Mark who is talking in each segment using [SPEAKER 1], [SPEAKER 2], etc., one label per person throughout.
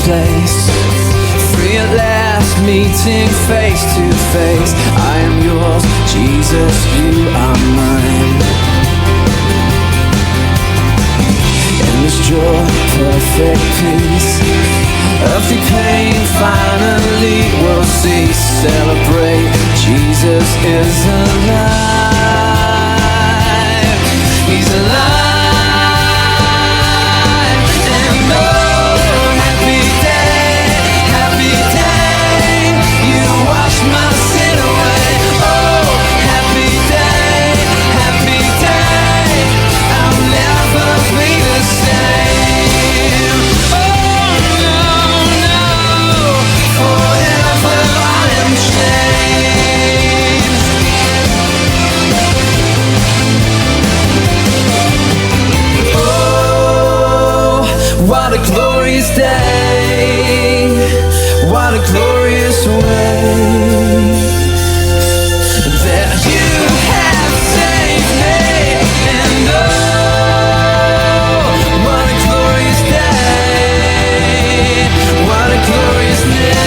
[SPEAKER 1] place. Free at last, meeting face to face. I am yours, Jesus, you are mine. Endless joy, perfect peace. Earthly pain finally will cease. Celebrate, Jesus is alive. He's alive. And oh, happy day, you wash my sin away. Oh, happy day, I'll never be the same. Oh no, forever I am changed. Oh, what a glorious day, what a glorious way that you have saved me. And oh, what a glorious day, what a glorious name.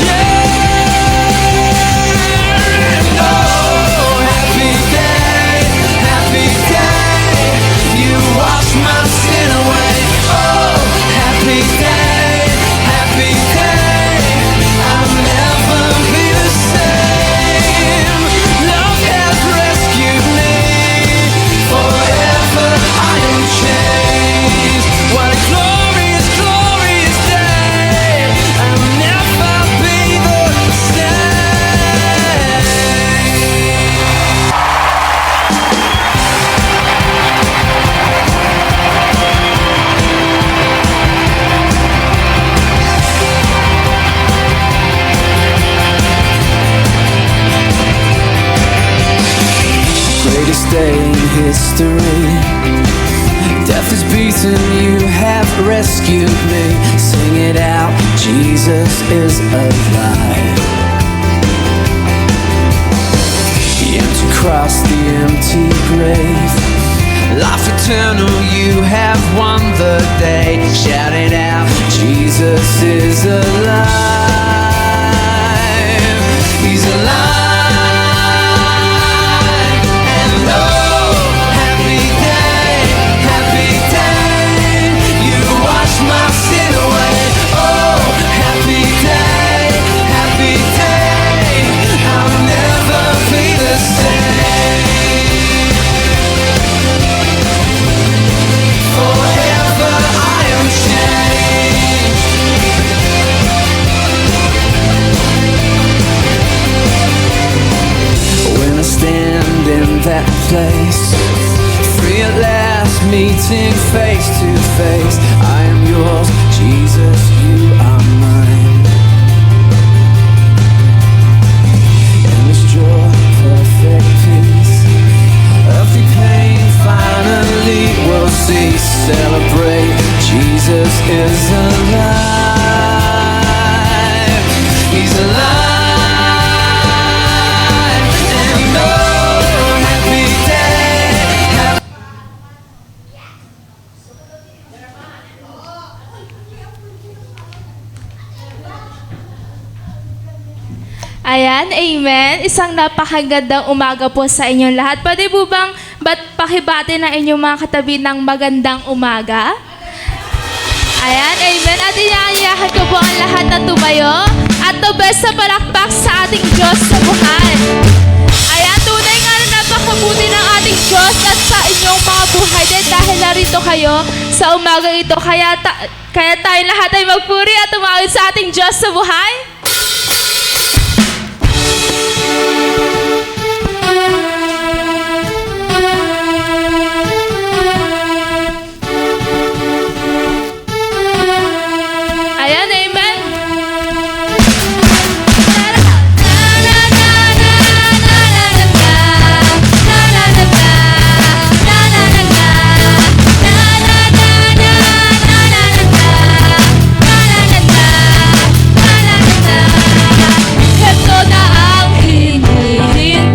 [SPEAKER 1] Yeah. And oh, happy day, you wash my sin away. Oh, happy day, I'll never be the same. Love has rescued me, forever I am changed. What a glorious, glorious day, I'll never be the same. Greatest day in history. Death is beaten, you have rescued me. Sing it out, Jesus is alive. The empty cross, the empty grave. Life eternal, you have won the day. Shout it out, Jesus is alive. He's alive. And oh, happy day, you wash my sin away. Oh, happy day, I'll never be the same. Forever I am changed. When I stand in that place, free at last, meeting face to face. I am yours, Jesus, you are mine. Endless joy, perfect peace. Earthly pain finally will cease. Celebrate, Jesus is alive. He's alive. And oh, happy day,
[SPEAKER 2] Ayan, amen. Isang napakagandang umaga po sa inyong lahat. Pwede po bang pakibati ng inyong mga katabi ng magandang umaga? Ayan, amen. At inaanyayahan ko po ang lahat na tumayo at the best sa palakpak sa ating Diyos sa buhay. Ayan, tunay nga na napakabuti ng ating Diyos at sa inyong mga buhay din dahil narito kayo sa umaga ito. Kaya tayo lahat ay magpuri at tumawid sa ating Diyos sa buhay. Ayan, amen. Ito na ang hinihintay.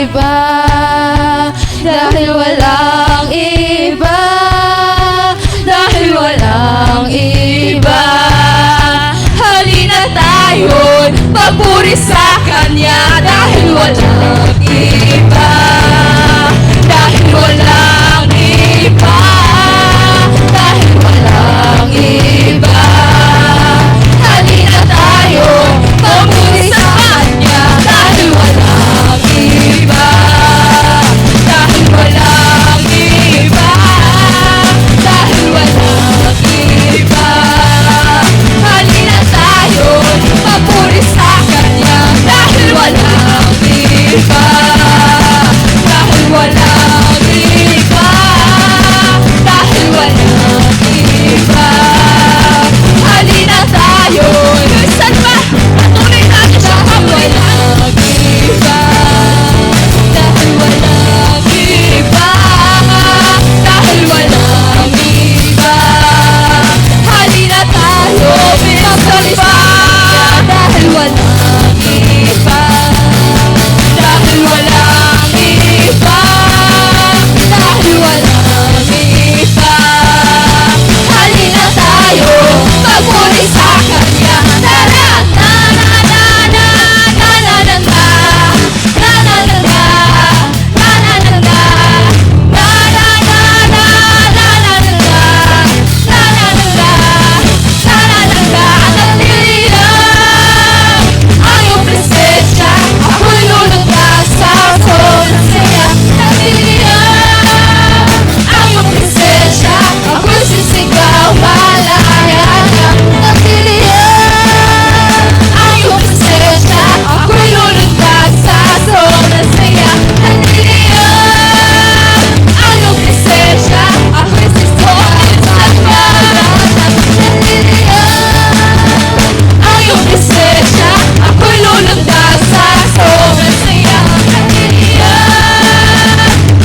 [SPEAKER 2] iba, dahil walang iba, dahil walang iba. Halina tayo'y papuri sa Kanya, dahil walang iba, dahil walang iba, dahil walang iba. Halina tayo'y papuri sa Kanya, dahil walang iba, dahil walang iba, dahil walang iba. Halina tayo'y papuri sa Kanya, dahil walang iba, dahil walang iba, dahil walang iba. Halina tayo'y saan ba? Patuloy natin siya papuri. Walang iba, dahil walang iba, dahil walang iba. Halina tayo, pinagpapuri sa Kanya, dahil walang iba, dahil walang iba, dahil walang iba. Halina tayo, papuri sa Kanya. Tara! Na na na na, na na na na, na na na na, na na na na, na na na na, na na na na, na na na na, na na na na. Nanililang ang iyong presensya, ako'y lulundag sa sobrang saya. Nanililang ang iyong presensya, ako'y sisigaw malaya ka. Nanililang ang iyong presensya, ako'y lulundag sa sobrang saya. Nanililang ang iyong presensya, ako'y sisigaw malaya ka. Nanililang ang iyong presensya, ako'y lulundag sa sobrang saya. Nanililang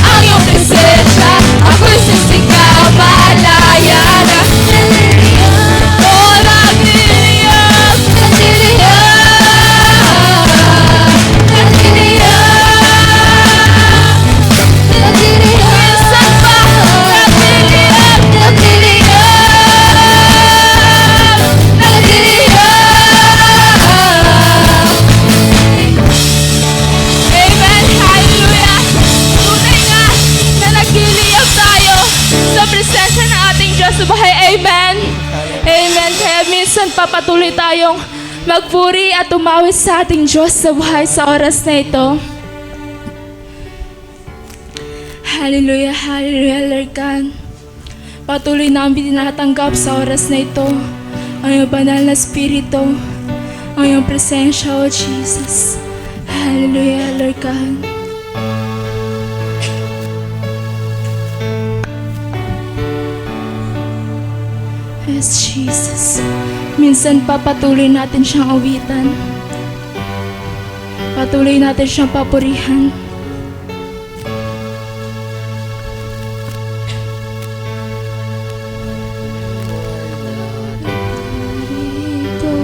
[SPEAKER 2] ang iyong presensya, ako'y sisigaw malaya na. Nanililang, oh nanililang, nanililang, nanililang, nanililang. Saan ba? Nanililang, nanililang, nanililang. Amen, hallelujah. Tunay nga na nagliliyab tayo sa presensya ng ating Diyos sa buhay. Amen. Amen. Kaya minsan papatuloy tayong magpuri at umawit sa ating Diyos sa buhay sa oras na ito. Hallelujah, hallelujah, Lord God. Patuloy namin tinatanggap sa oras na ito ang iyong banal na Espiritu, ang iyong presensya, O Jesus. Hallelujah, Lord God. Yes, Jesus. Minsan papatuloy natin siyang awitan. Patuloy natin siyang papurihan. Dito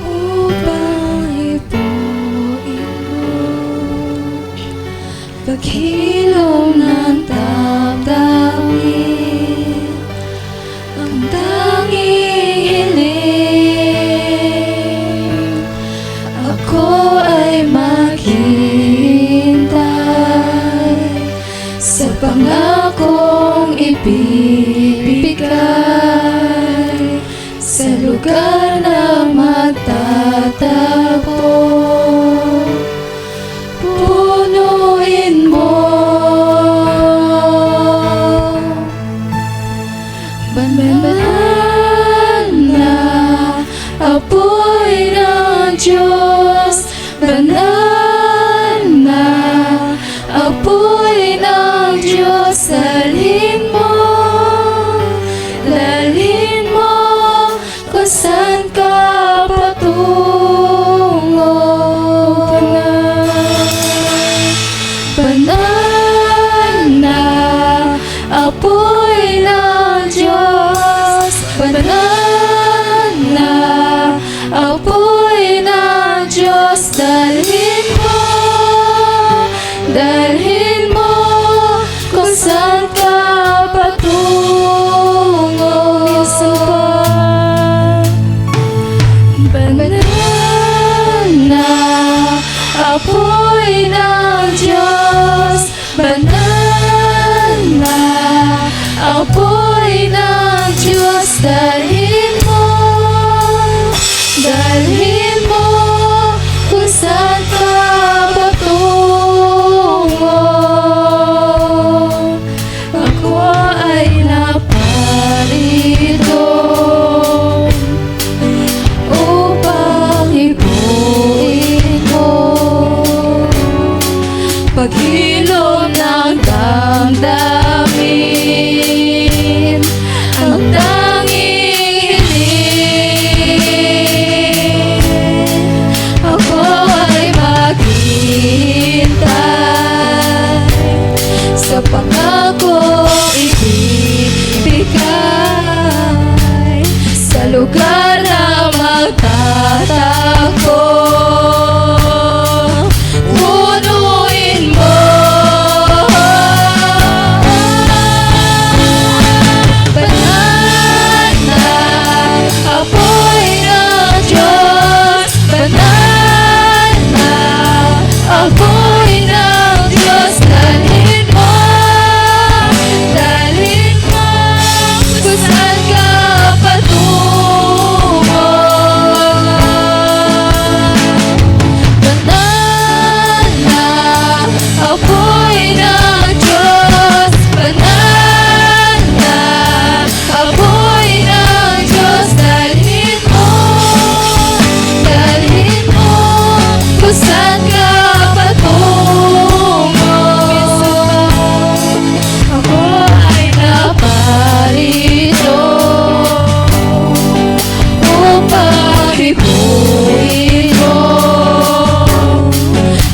[SPEAKER 2] upang ipuin mo paghilom ng damdamin, ang tanging hiling. Ako ay maghintay sa pangakong ibibigay, sa lugar na magtatagpo. Punuin mo banal na apoy ng Diyos, banal na apoy ng Diyos. Dalhin mo kung saan ka patungo. Banal na apoy ng Diyos, banal na apoy ng Diyos. Dalhin mo apoy ng Diyos, dalhin mo kung saan ka patungo. Ako ay naparito upang ibuin mo paghilom ng damdamin, ang tanging hiling. Ako ay maghihintay sa pangakong ibibigay sa lugar na magtatakbo. Punuin mo banal na apoy ng Diyos, banal na apoy ng Diyos, dalhin mo kung saan ka patungo. Banal na apoy ng Diyos, banal na apoy ng Diyos, dalhin mo kung saan ka patungo. Ako ay naparito upang ibuin mo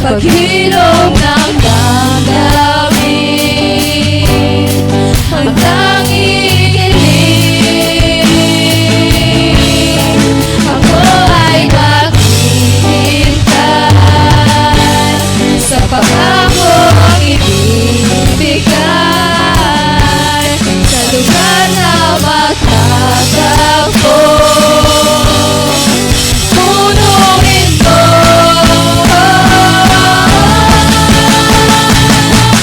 [SPEAKER 2] paghilom ng damdamin, ang tanging hiling. Ako ay maghihintay sa pangakong ibibigay sa lugar na magtatakbo. Punuin mo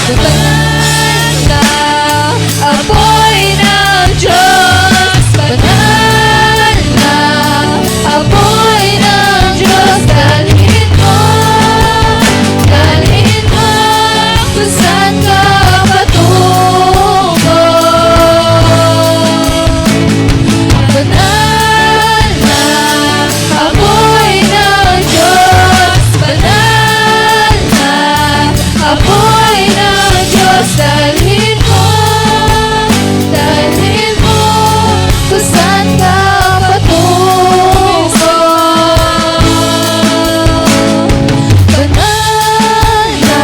[SPEAKER 2] banal na apoy ng Diyos, banal na apoy ng Diyos, dalhin mo kung saan ka patungo. Banal na apoy ng Diyos, banal na apoy ng Diyos, dalhin mo kung saan ka patungo. Banal na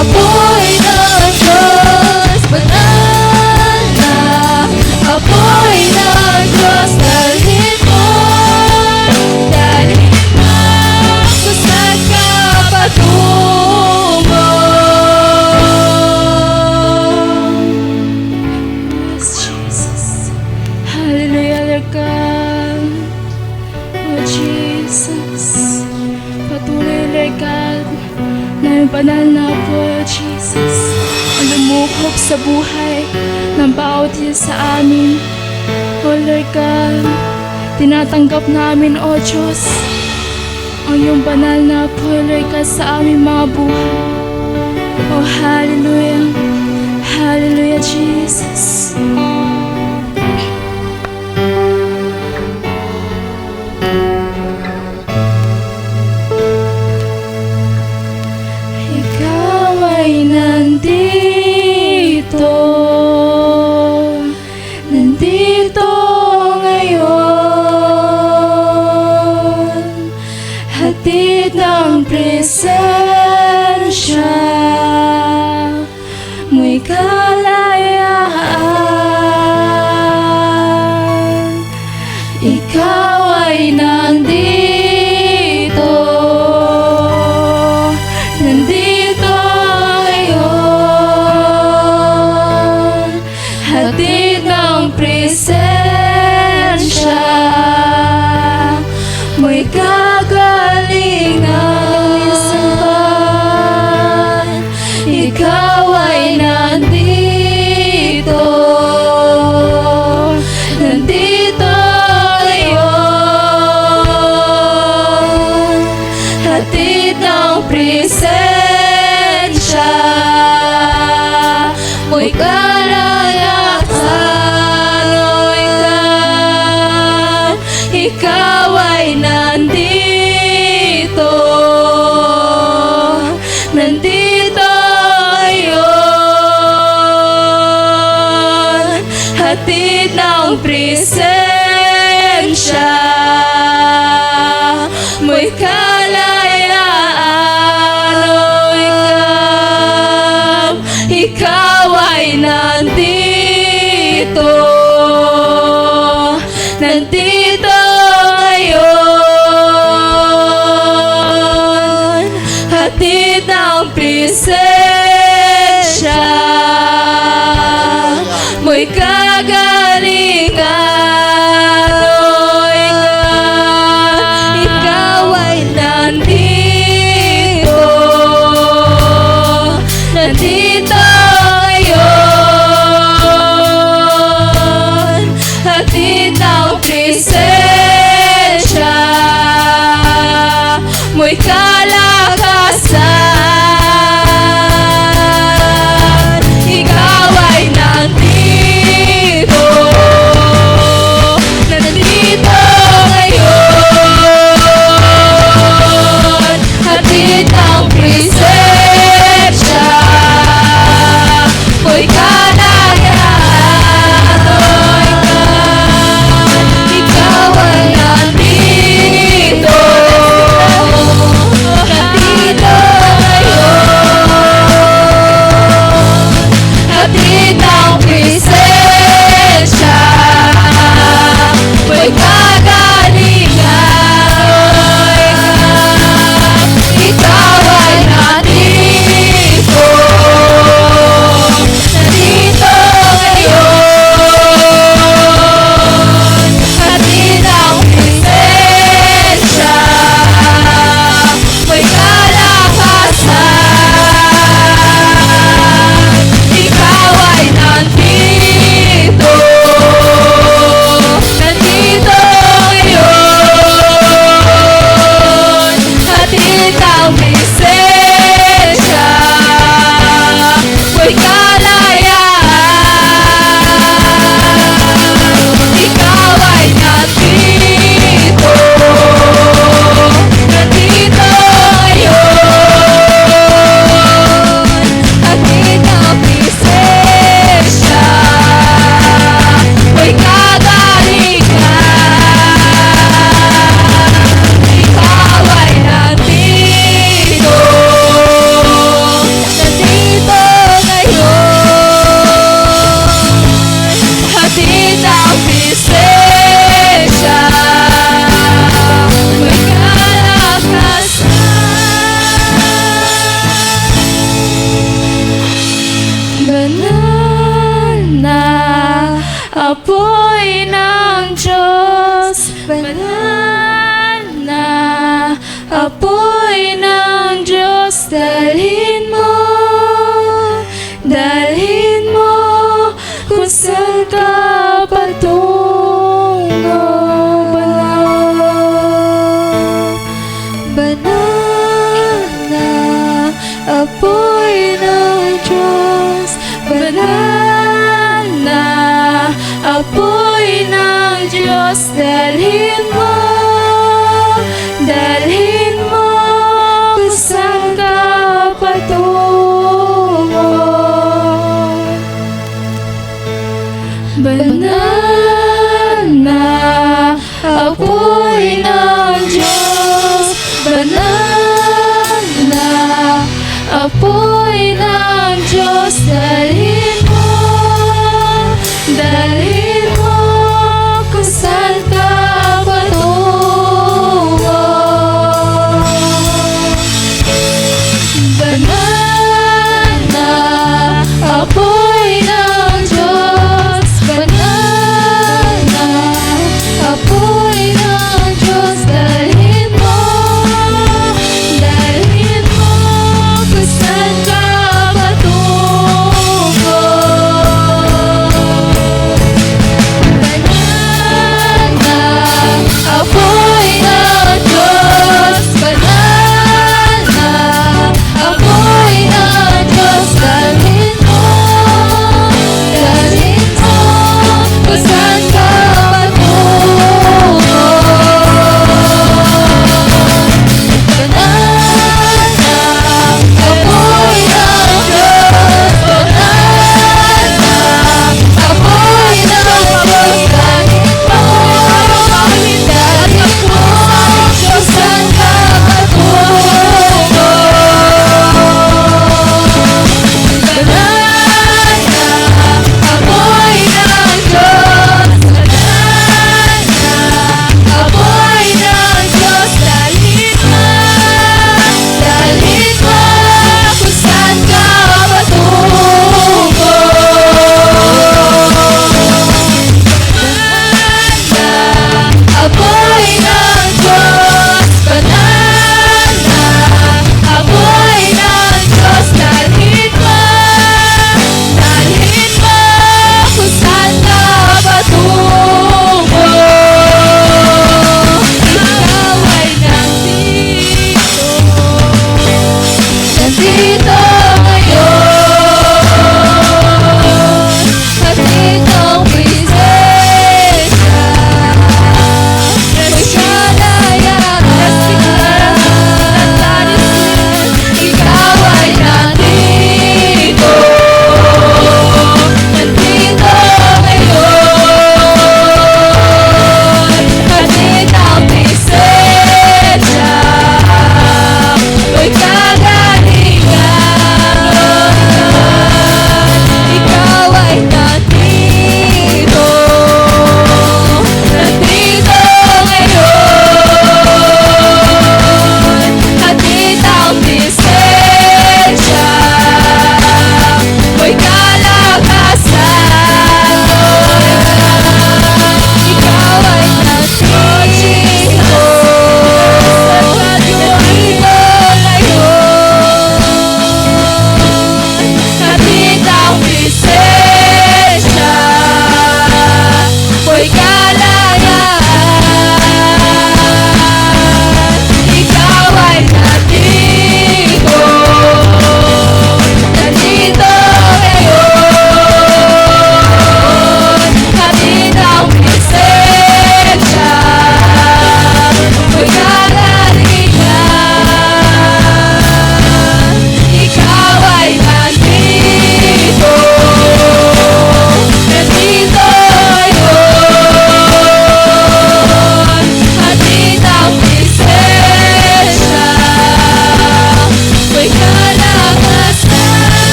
[SPEAKER 2] apoy ng Diyos, banal na apoy ng Diyos, dalhin mo kung saan ka patungo. Yes, Jesus. Hallelujah, Lord God. Oh, Jesus. Patuloy, Lord God, na yung banal na apoy, oh, Jesus, ang lumukop sa buhay ng bawat isa sa amin. Oh, Lord God, tinatanggap namin, oh Diyos, ang iyong banal na apoy, Lord God, sa aming mga buhay. Oh, hallelujah. Hallelujah, Jesus. Ikaw ay nandito ngayon, hatid ng presensya mo'y kalayaan. Ikaw ay nandito ngayon, hatid ng presensya mo'y kagalingan. Ikaw ay nandito kalayaan, o ikaw ay nandito. Nandito ngayon, hatid ng presensya mo'y kalayaan, o ikaw ay nandito. Nandito ngayon, hatid ng presensya mo'y kagalingan, o ikaw ay nandito. Nandito ngayon, hatid ng presensya mo'y kalakasan. Ikaw ay nandito. Nandito ngayon, hatid ng presensya mo'y kalayaan, o ikaw ay nandito. Nandito ngayon, hatid ng presensya mo'y kagalingan, o ikaw ay nandito. Nandito ngayon, hatid ng presensya mo'y kalakasan. Ikaw ay nandito. Nandito ngayon, hatid ng presensya mo'y kalayaan. Ikaw ay nandito. Nandito ngayon, hatid ng presensya mo'y kagalingan. Ikaw ay nandito. Nandito ngayon, hatid ng presensya mo'y kalakasan. Banal na apoy ng Diyos, banal na apoy ng Diyos, dalhin mo kung saan ka patungo. Banal na apoy ng Diyos, banal na apoy ng Diyos, dalhin mo kung saan ka patungo. Banal na apoy ng Diyos, banal na apoy ng Diyos, dalhin mo kung saan ka patungo. Banal na apoy ng Diyos, banal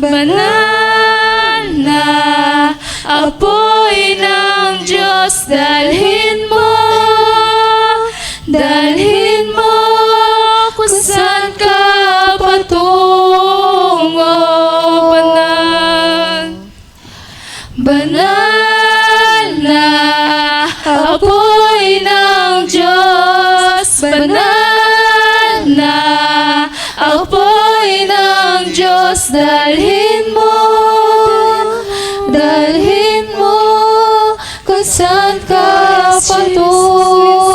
[SPEAKER 2] Banal na apoy ng Diyos, dalhin mo kung saan ka patungo. Banal na apoy ng Diyos, banal na apoy ng Diyos, dalhin mo kung saan ka patungo.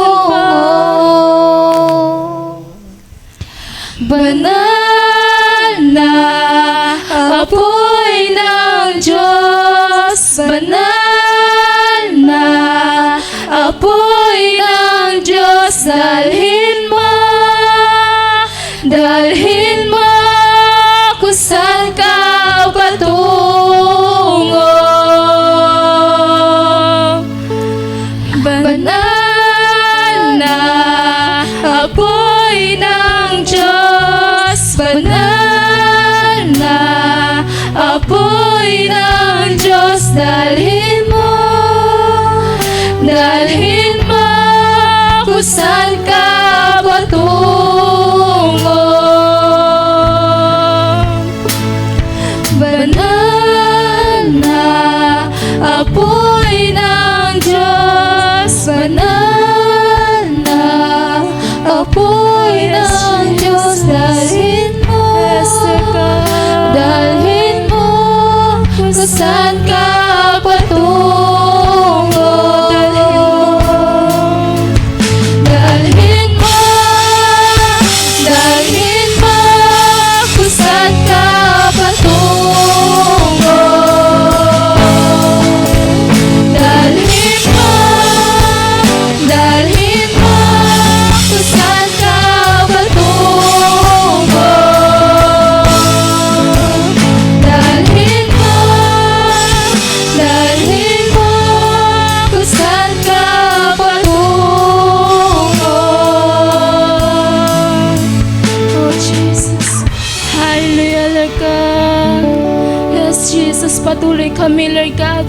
[SPEAKER 2] Banal na apoy ng Diyos, banal na apoy ng Diyos, dalhin mo kung saan ka patungo. Banal na apoy ng Diyos, banal na apoy ng Diyos, dalhin mo kung saan ka patungo. Banal na apoy ng Diyos, banal na apoy ng Diyos, dalhin mo kung saan ka patungo. Dalhin mo kung saan ka patungo. Dalhin mo kung saan ka patungo. Dalhin mo kung saan ka patungo. Oh Jesus, hallelujah Lord God. Yes Jesus, patuloy kami Lord God,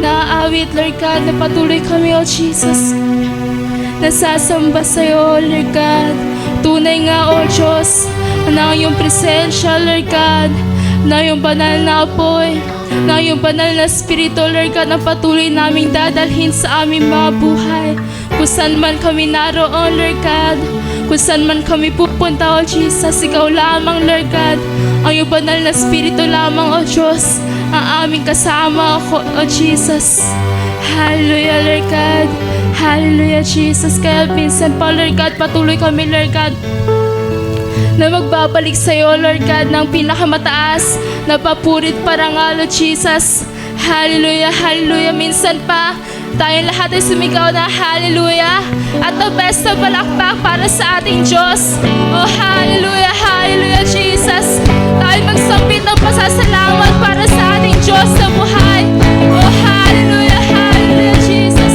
[SPEAKER 2] naaawit Lord God, na patuloy kami oh Jesus, nasasamba sa'yo Lord God. Tunay nga oh Diyos, na ang iyong presensya Lord God, na iyong banal na apoy, na iyong banal na spirito Lord God, na patuloy naming dadalhin sa aming mga buhay. Kung saan man kami naroon Lord God, kung saan man kami pupunta oh Jesus, ikaw lamang Lord God, ang iyong banal na spirito lamang oh Diyos, ang aming kasama oh Jesus. Hallelujah Lord God, hallelujah Jesus. Kaya minsan pa Lord God, patuloy kami Lord God na magbabalik sa iyo Lord God ng pinakamataas na papurit parangal oh Jesus. Hallelujah, hallelujah. Minsan pa tayong lahat ay sumigaw na hallelujah at the best na palakpak para sa ating Diyos. Oh hallelujah, hallelujah Jesus. Tayo magsambit ng pasasalamat para sa ating Diyos na buhay. Oh hallelujah, hallelujah Jesus.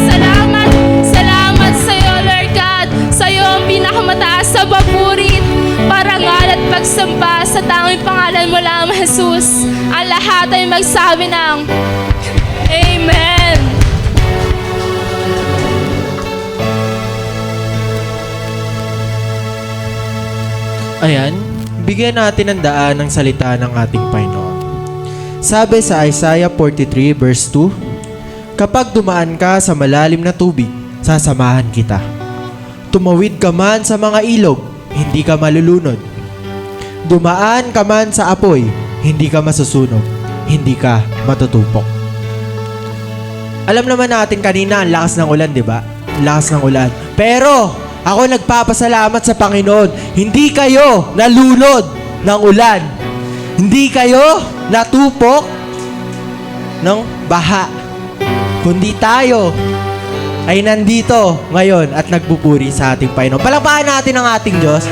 [SPEAKER 2] Salamat sa iyo Lord God, sa iyo ang pinakamataas sa papurit, parangal at pagsamba sa tanging pangalan mo lamang Jesus. Ang lahat ay magsabi ng Amen.
[SPEAKER 3] Ayan, bigyan natin ng daan ng salita ng ating Panginoon. Sabi sa Isaiah 43 verse 2, kapag dumaan ka sa malalim na tubig, sasamahan kita. Tumawid ka man sa mga ilog, hindi ka malulunod. Dumaan ka man sa apoy, hindi ka masusunog, hindi ka matutupok. Alam naman natin kanina ang lakas ng ulan, di ba? Ang lakas ng ulan. Pero ako nagpapasalamat sa Panginoon, hindi kayo nalunod ng ulan. Hindi kayo natupok ng baha. Kundi tayo ay nandito ngayon at nagpupuri sa ating Panginoon. Palakpakan natin ang ating Diyos.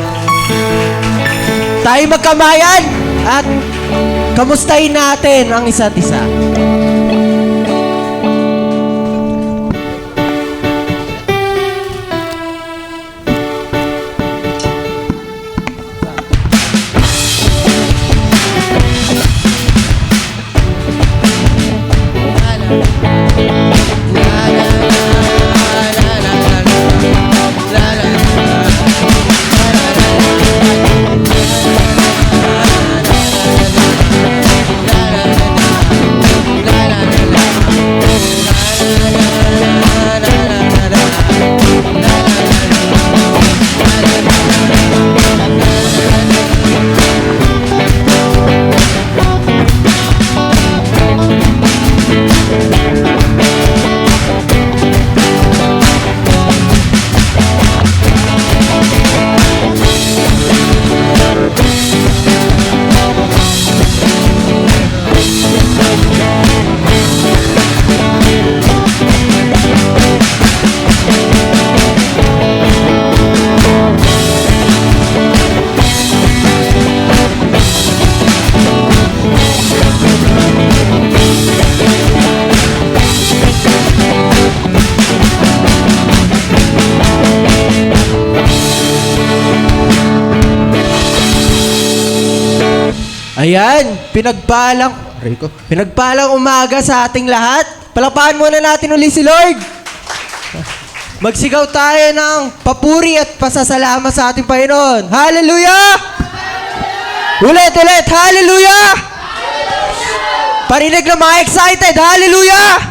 [SPEAKER 3] Tayo magkamayan at kamustahin natin ang isa't isa. Ayan, pinagpalang umaga sa ating lahat. Palakpakan muna natin uli si Lord. Magsigaw tayo ng papuri at pasasalamat sa ating Panginoon. Hallelujah! Ulit! Hallelujah! Parinig na mga excited. Hallelujah!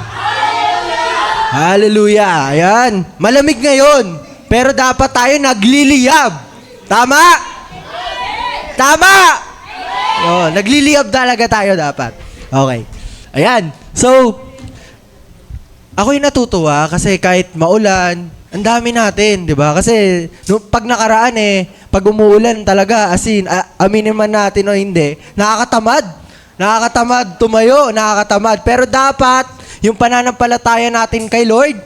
[SPEAKER 3] Hallelujah! Ayan, malamig ngayon. Pero dapat tayo nagliliyab. Tama? Tama! Oh, nagliliyab talaga tayo dapat. Okay. Ayan. So, ako'y natutuwa kasi kahit maulan, ang dami natin, di ba? Kasi pag nakaraan pag umuulan talaga, aminin man natin o hindi, nakakatamad. Nakakatamad tumayo, nakakatamad. Pero dapat, yung pananampalataya natin kay Lord,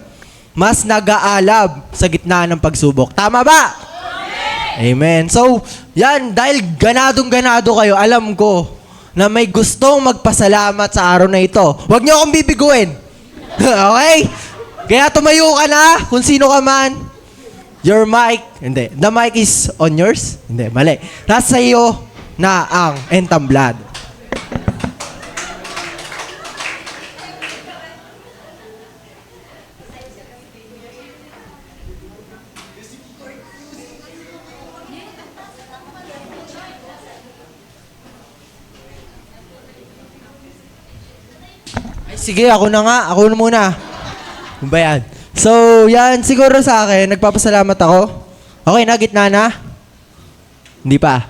[SPEAKER 3] mas nag-aalab sa gitna ng pagsubok. Tama ba? Amen. So, yan, dahil ganadong-ganado kayo, alam ko na may gustong magpasalamat sa araw na ito. Huwag niyo akong bibiguin. Okay? Kaya tumayo ka na, kung sino ka man. Your mic, hindi. The mic is on yours? Hindi, mali. Nasa iyo na ang entamblad. Sige, ako na nga. Ako na muna. Ano ba yan? So, yan. Siguro sa akin, nagpapasalamat ako. Okay na, gitna na? Hindi pa.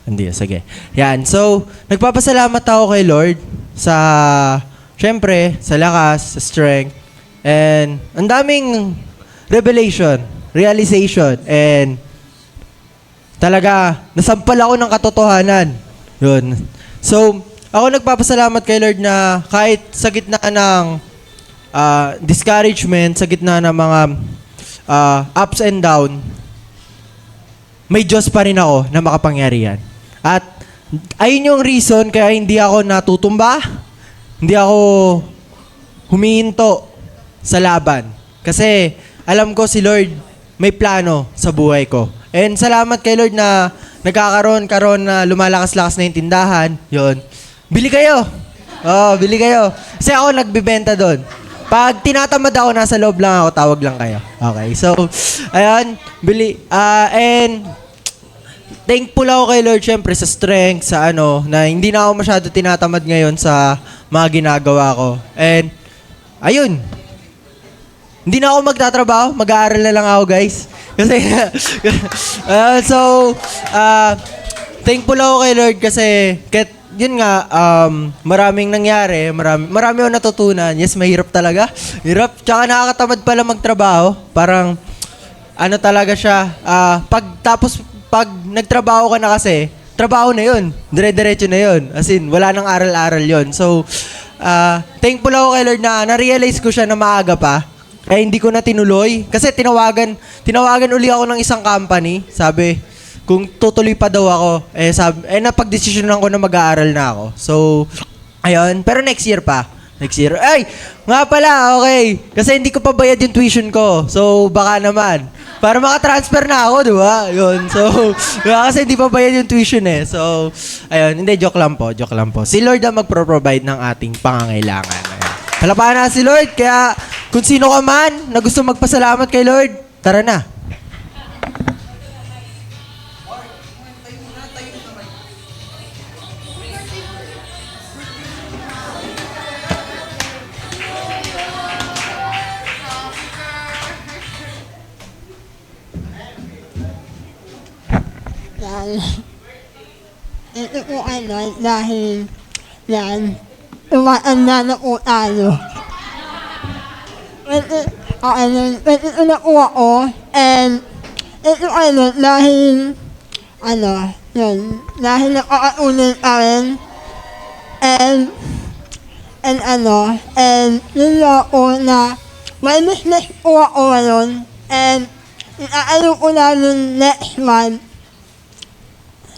[SPEAKER 3] Hindi, sige. Yan. So, nagpapasalamat ako kay Lord sa, syempre, sa lakas, sa strength, and ang daming realization, and talaga, nasampal ako ng katotohanan. Yun. So, ako nagpapasalamat kay Lord na kahit sa gitna ng discouragement, sa gitna ng mga ups and down, may Diyos pa rin ako na makapangyarihan. At ayun yung reason kaya hindi ako natutumba, hindi ako humihinto sa laban. Kasi alam ko si Lord may plano sa buhay ko. And salamat kay Lord na nagkakaroon na lumalakas-lakas na yung tindahan. Yun. Bili kayo. Bili kayo. Kasi ako nagbibenta doon. Pag tinatamad ako, nasa loob lang ako, tawag lang kayo. Okay. So, ayan. Bili. And thankful ako kay Lord, syempre, sa strength, sa na hindi na ako masyado tinatamad ngayon sa mga ginagawa ko. And, ayun. Hindi na ako magtatrabaho. Mag-aaral na lang ako, guys. Kasi, thankful ako kay Lord kasi, yun nga, maraming nangyari, marami akong natutunan. Yes, mahirap talaga. Hirap. Tsaka nakakatamad pala magtrabaho. Parang, talaga siya. Pag nagtrabaho ka na kasi, trabaho na yun. Dire-diretso na yun. As in, wala nang aral-aral yun. So, thankful ako kay Lord na na-realize ko siya na maaga pa. Kaya hindi ko na tinuloy. Kasi tinawagan uli ako ng isang company. Sabi, kung tutuloy pa daw ako, napag-desisyonan ko na mag-aaral na ako. So, ayun. Pero next year pa. Next year. Ay! Nga pala, okay. Kasi hindi ko pa bayad yung tuition ko. So, baka naman. Para makatransfer na ako, di ba? Yun. So, kasi hindi pa bayad yung tuition So, ayun. Hindi, joke lang po. Si Lord ang magpro-provide ng ating pangangailangan. Palapahan na si Lord. Kaya, kung sino ka man na gusto magpasalamat kay Lord, tara na.
[SPEAKER 4] Ito po dahil yan, tumatanda na po tayo. Ito na po ako, and ito dahil, yun, dahil nakakatuloy pa rin, and yun lang po na, may business po ako ngayon, and itaalo ko namin next month.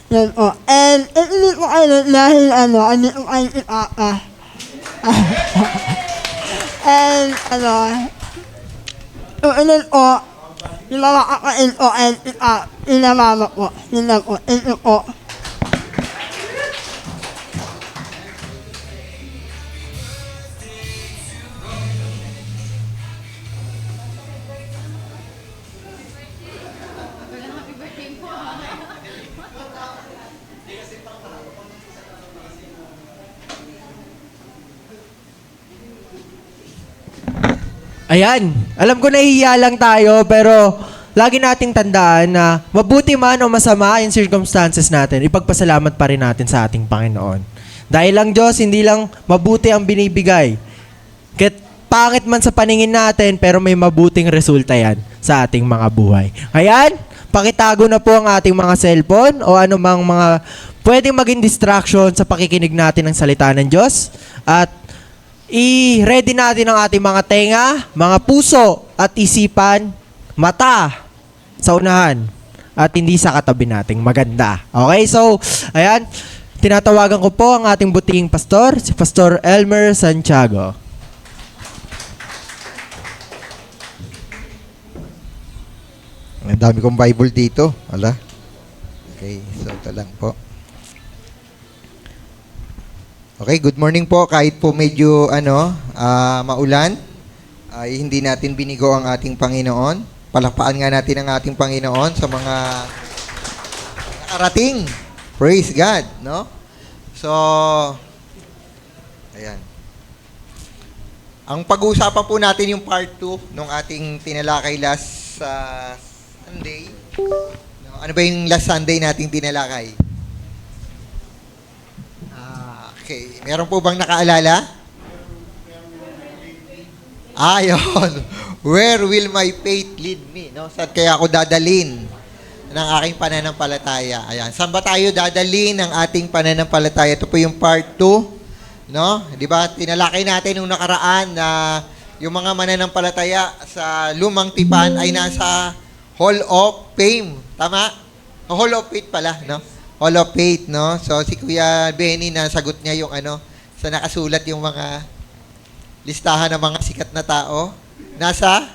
[SPEAKER 4] Yun po. And ito po dahil hindi po kayo si Papa. And ulit po, yung mga kakain po and ina mama po. Yun lang po. Ito po.
[SPEAKER 3] Ayan, alam ko nahihiya lang tayo, pero lagi nating tandaan na mabuti man o masama yung circumstances natin, ipagpasalamat pa rin natin sa ating Panginoon. Dahil lang Diyos, hindi lang mabuti ang binibigay. Kahit pangit man sa paningin natin, pero may mabuting resulta yan sa ating mga buhay. Ayan, pakitago na po ang ating mga cellphone o anumang mga pwedeng maging distraction sa pakikinig natin ng salita ng Diyos. At i-ready natin ang ating mga tenga, mga puso at isipan, mata sa unahan at hindi sa katabi nating maganda. Okay, so, ayan, tinatawagan ko po ang ating butihing pastor, si Pastor Elmer Santiago.
[SPEAKER 5] Ang dami kong Bible dito. Ala. Okay, so ito lang po. Okay, good morning po. Kahit po medyo maulan, ay hindi natin binigo ang ating Panginoon. Palakpakan nga natin ang ating Panginoon sa mga nakarating. Praise God, no? So, ayan. Ang pag-uusapan po natin yung part 2 ng ating tinalakay last Sunday. No, ano ba yung last Sunday nating tinalakay? Okay. Meron po bang nakaalala? Yun. Where will my faith lead me? No? Saan kaya ako dadalin ng aking pananampalataya? Ayan. Saan ba tayo dadalin ng ating pananampalataya? Ito po yung part 2. No? Di ba? Tinalakay natin nung nakaraan na yung mga mananampalataya sa lumang tipan ay nasa Hall of Fame. Tama? Hall of Faith pala, no? Hall of Faith, no? So, si Kuya Benny, nasagot niya yung sa nakasulat yung mga listahan ng mga sikat na tao. Nasa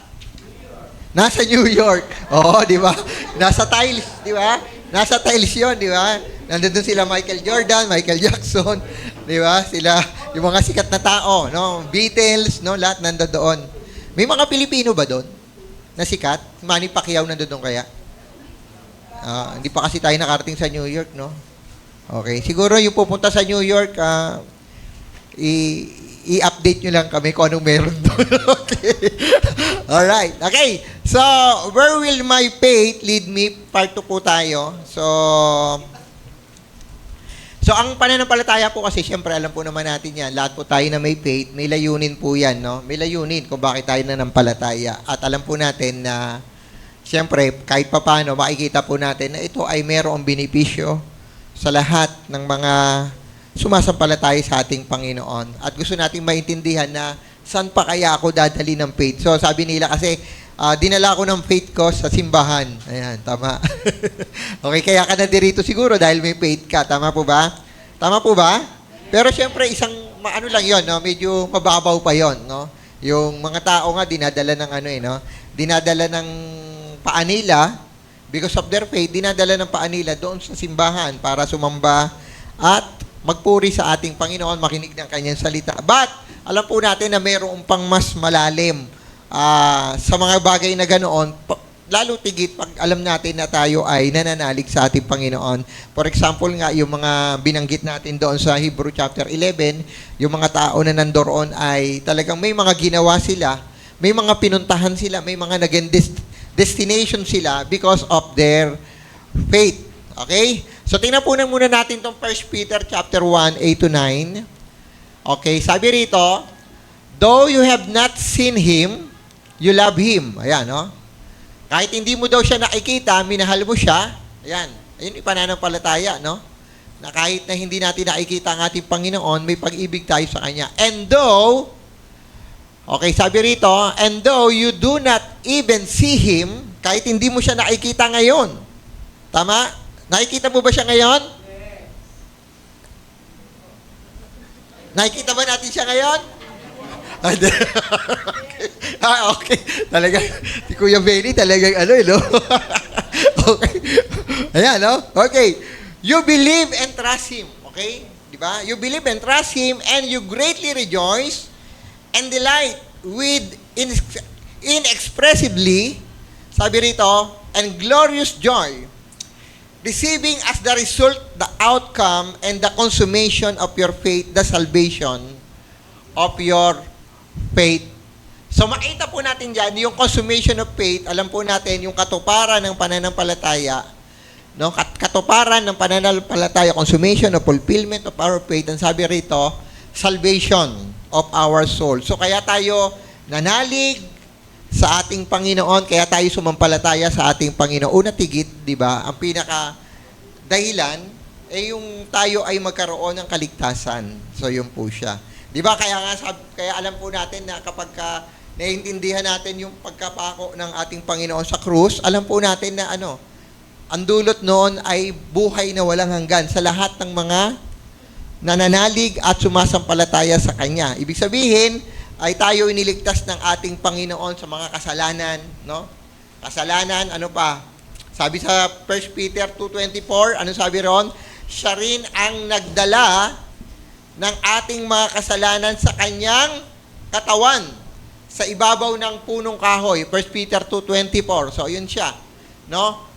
[SPEAKER 5] New York. Oo, di ba? Nasa tiles, di ba? Nasa tiles yun, di ba? Nandun sila Michael Jordan, Michael Jackson, di ba? Sila, yung mga sikat na tao, no? Beatles, no? Lahat nandoon. May mga Pilipino ba doon na sikat? Manny Pacquiao nandoon kaya? Hindi pa kasi tayo nakarating sa New York, no? Okay. Siguro yung pupunta sa New York, i-update nyo lang kami kung anong meron doon. Okay. Alright. Okay. So, where will my faith lead me? Part 2 po tayo. So, ang pananampalataya po kasi, syempre, alam po naman natin yan. Lahat po tayo na may faith, may layunin po yan, no? May layunin kung bakit tayo nanampalataya. At alam po natin na siyempre, kahit papano, makikita po natin na ito ay mayroong benepisyo sa lahat ng mga sumasampalataya sa ating Panginoon. At gusto nating maintindihan na saan pa kaya ako dadali ng faith. So, sabi nila kasi, dinala ko ng faith ko sa simbahan. Ayan, tama. Okay, kaya ka na dirito siguro dahil may faith ka. Tama po ba? Tama po ba? Pero siyempre, isang, lang yon, no? Medyo mababaw pa yon, no? Yung mga tao nga, dinadala ng no? Dinadala ng paa nila, because of their faith, dinadala ng paa nila doon sa simbahan para sumamba at magpuri sa ating Panginoon, makinig ng kanyang salita. But, alam po natin na mayroong pang mas malalim sa mga bagay na ganoon, lalo tigit pag alam natin na tayo ay nananalig sa ating Panginoon. For example nga, yung mga binanggit natin doon sa Hebrew chapter 11, yung mga tao na nandoroon ay talagang may mga ginawa sila, may mga pinuntahan sila, may mga naging destination sila because of their faith. Okay? So, tingnan po muna natin itong 1 Peter chapter 1, 8-9. Okay, sabi rito, though you have not seen Him, you love Him. Ayan, no? Kahit hindi mo daw siya nakikita, minahal mo siya. Ayan. Ayun yung pananampalataya, no? Na kahit na hindi natin nakikita ang ating Panginoon, may pag-ibig tayo sa Kanya. And though, okay, sabi rito, and though you do not even see Him, kahit hindi mo siya nakikita ngayon. Tama? Nakikita mo ba siya ngayon? Yes. Nakikita ba natin siya ngayon? Okay. Talaga, si Kuya Benny talagang no? Okay. Ayan, no? Okay. You believe and trust Him. Okay? Diba? You believe and trust Him and you greatly rejoice and delight with inexpressibly, sabi rito, and glorious joy, receiving as the result, the outcome, and the consummation of your faith, the salvation of your faith. So makita po natin dyan, yung consummation of faith, alam po natin yung katuparan ng pananampalataya, no? Katuparan ng pananampalataya, consummation of fulfillment of our faith, ang sabi rito, salvation of our soul. So kaya tayo nanalig sa ating Panginoon, kaya tayo sumampalataya sa ating Panginoon. Una tigit, di ba? Ang pinaka dahilan ay yung tayo ay magkaroon ng kaligtasan. So yun po siya. Di ba? Kaya alam po natin na kapag naiintindihan natin yung pagkapako ng ating Panginoon sa krus, alam po natin na ang dulot noon ay buhay na walang hanggan sa lahat ng mga nananalig at sumasampalataya sa Kanya. Ibig sabihin, ay tayo iniligtas ng ating Panginoon sa mga kasalanan, no? Kasalanan, ano pa? Sabi sa 1 Peter 2:24, ano sabi ron? Siya rin ang nagdala ng ating mga kasalanan sa Kanyang katawan, sa ibabaw ng punong kahoy. 1 Peter 2:24. So, yun siya, no?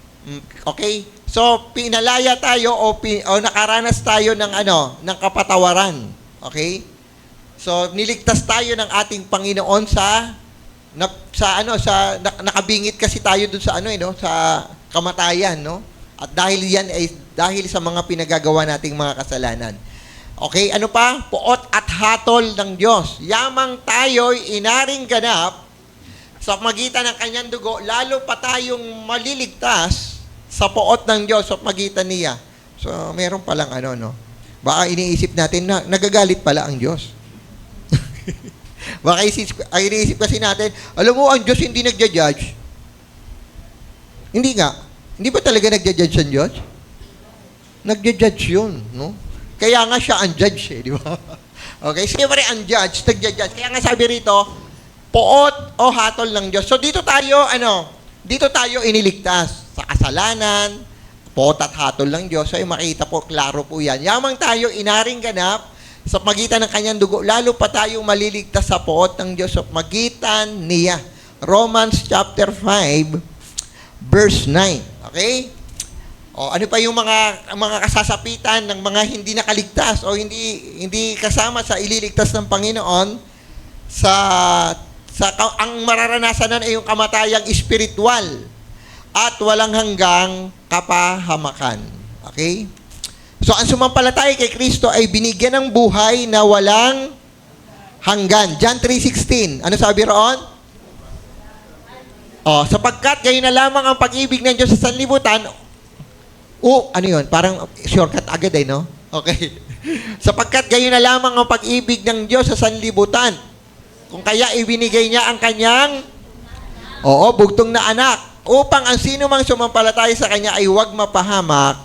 [SPEAKER 5] Okay? So, pinalaya tayo o nakaranas tayo ng ng kapatawaran. Okay? So, niligtas tayo ng ating Panginoon nakabingit kasi tayo dun sa sa kamatayan, no? At dahil yan ay dahil sa mga pinagagawa nating mga kasalanan. Okay, ano pa? Puot at hatol ng Diyos. Yamang tayo'y inaring ganap sa magitan ng Kanyang dugo, lalo pa tayong maliligtas sa puot ng Diyos sa magitan niya. So, meron palang baka iniisip natin na nagagalit pala ang Diyos. Baka iniisip kasi natin, alam mo, ang Diyos hindi nagja-judge. Hindi nga. Hindi ba talaga nagja-judge ang Diyos? Nagja-judge yun, no? Kaya nga siya ang judge, di ba? Okay, siyempre ang judge, nagja-judge. Kaya nga sabi rito, puot o hatol ng Diyos. So dito tayo iniligtas sa kasalanan, puot at hatol ng Diyos. So makita po, klaro po yan. Yamang tayo inaring ganap sa pagitan ng Kanyang dugo, lalo pa tayong maliligtas sa puot ng Diyos sa pagitan niya. Romans chapter 5, verse 9. Okay? O ano pa yung mga kasasapitan ng mga hindi nakaligtas o hindi kasama sa ililigtas ng Panginoon ang mararanasan nun ay yung kamatayang espiritual at walang hanggang kapahamakan. Okay? So, ang sumampalataya kay Kristo ay binigyan ng buhay na walang hanggan. John 3:16. Ano sabi roon? Sapagkat gayon na lamang ang pag-ibig ng Diyos sa sanlibutan. Ano yun? Parang shortcut agad no? Okay. Sapagkat gayon na lamang ang pag-ibig ng Diyos sa sanlibutan. Kung kaya ibinigay niya ang Kanyang bugtong na anak upang ang sino mang sumampalataya sa Kanya ay huwag mapahamak,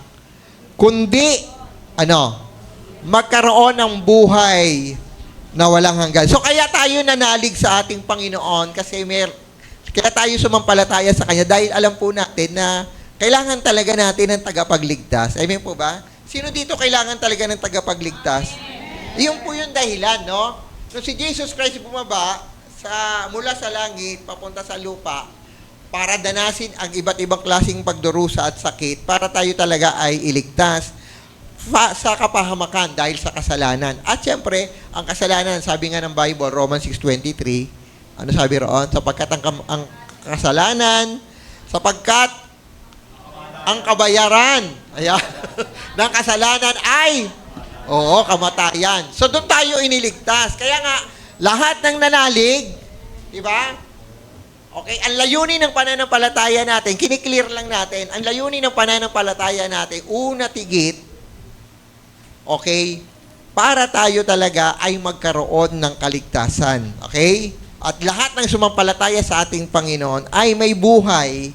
[SPEAKER 5] kundi, magkaroon ng buhay na walang hanggan. So, kaya tayo nanalig sa ating Panginoon kasi kaya tayo sumampalataya sa Kanya dahil alam po natin na kailangan talaga natin ng tagapagligtas. Amen po ba? Sino dito kailangan talaga ng tagapagligtas? Iyon po yung dahilan, no? Nung si Jesus Christ bumaba mula sa langit, papunta sa lupa, para danasin ang iba't ibang klaseng pagdurusa at sakit para tayo talaga ay iligtas sa kapahamakan dahil sa kasalanan. At siyempre, ang kasalanan, sabi nga ng Bible, Romans 6:23, ano sabi roon? Sapagkat ang kasalanan, sapagkat ang kabayaran ng kasalanan ay kamatayan. So, doon tayo iniligtas. Kaya nga, lahat ng nanalig, di ba? Okay, ang layunin ng pananampalataya natin, kiniklear lang natin, ang layunin ng pananampalataya natin, una tigit, okay, para tayo talaga ay magkaroon ng kaligtasan. Okay? At lahat ng sumampalataya sa ating Panginoon ay may buhay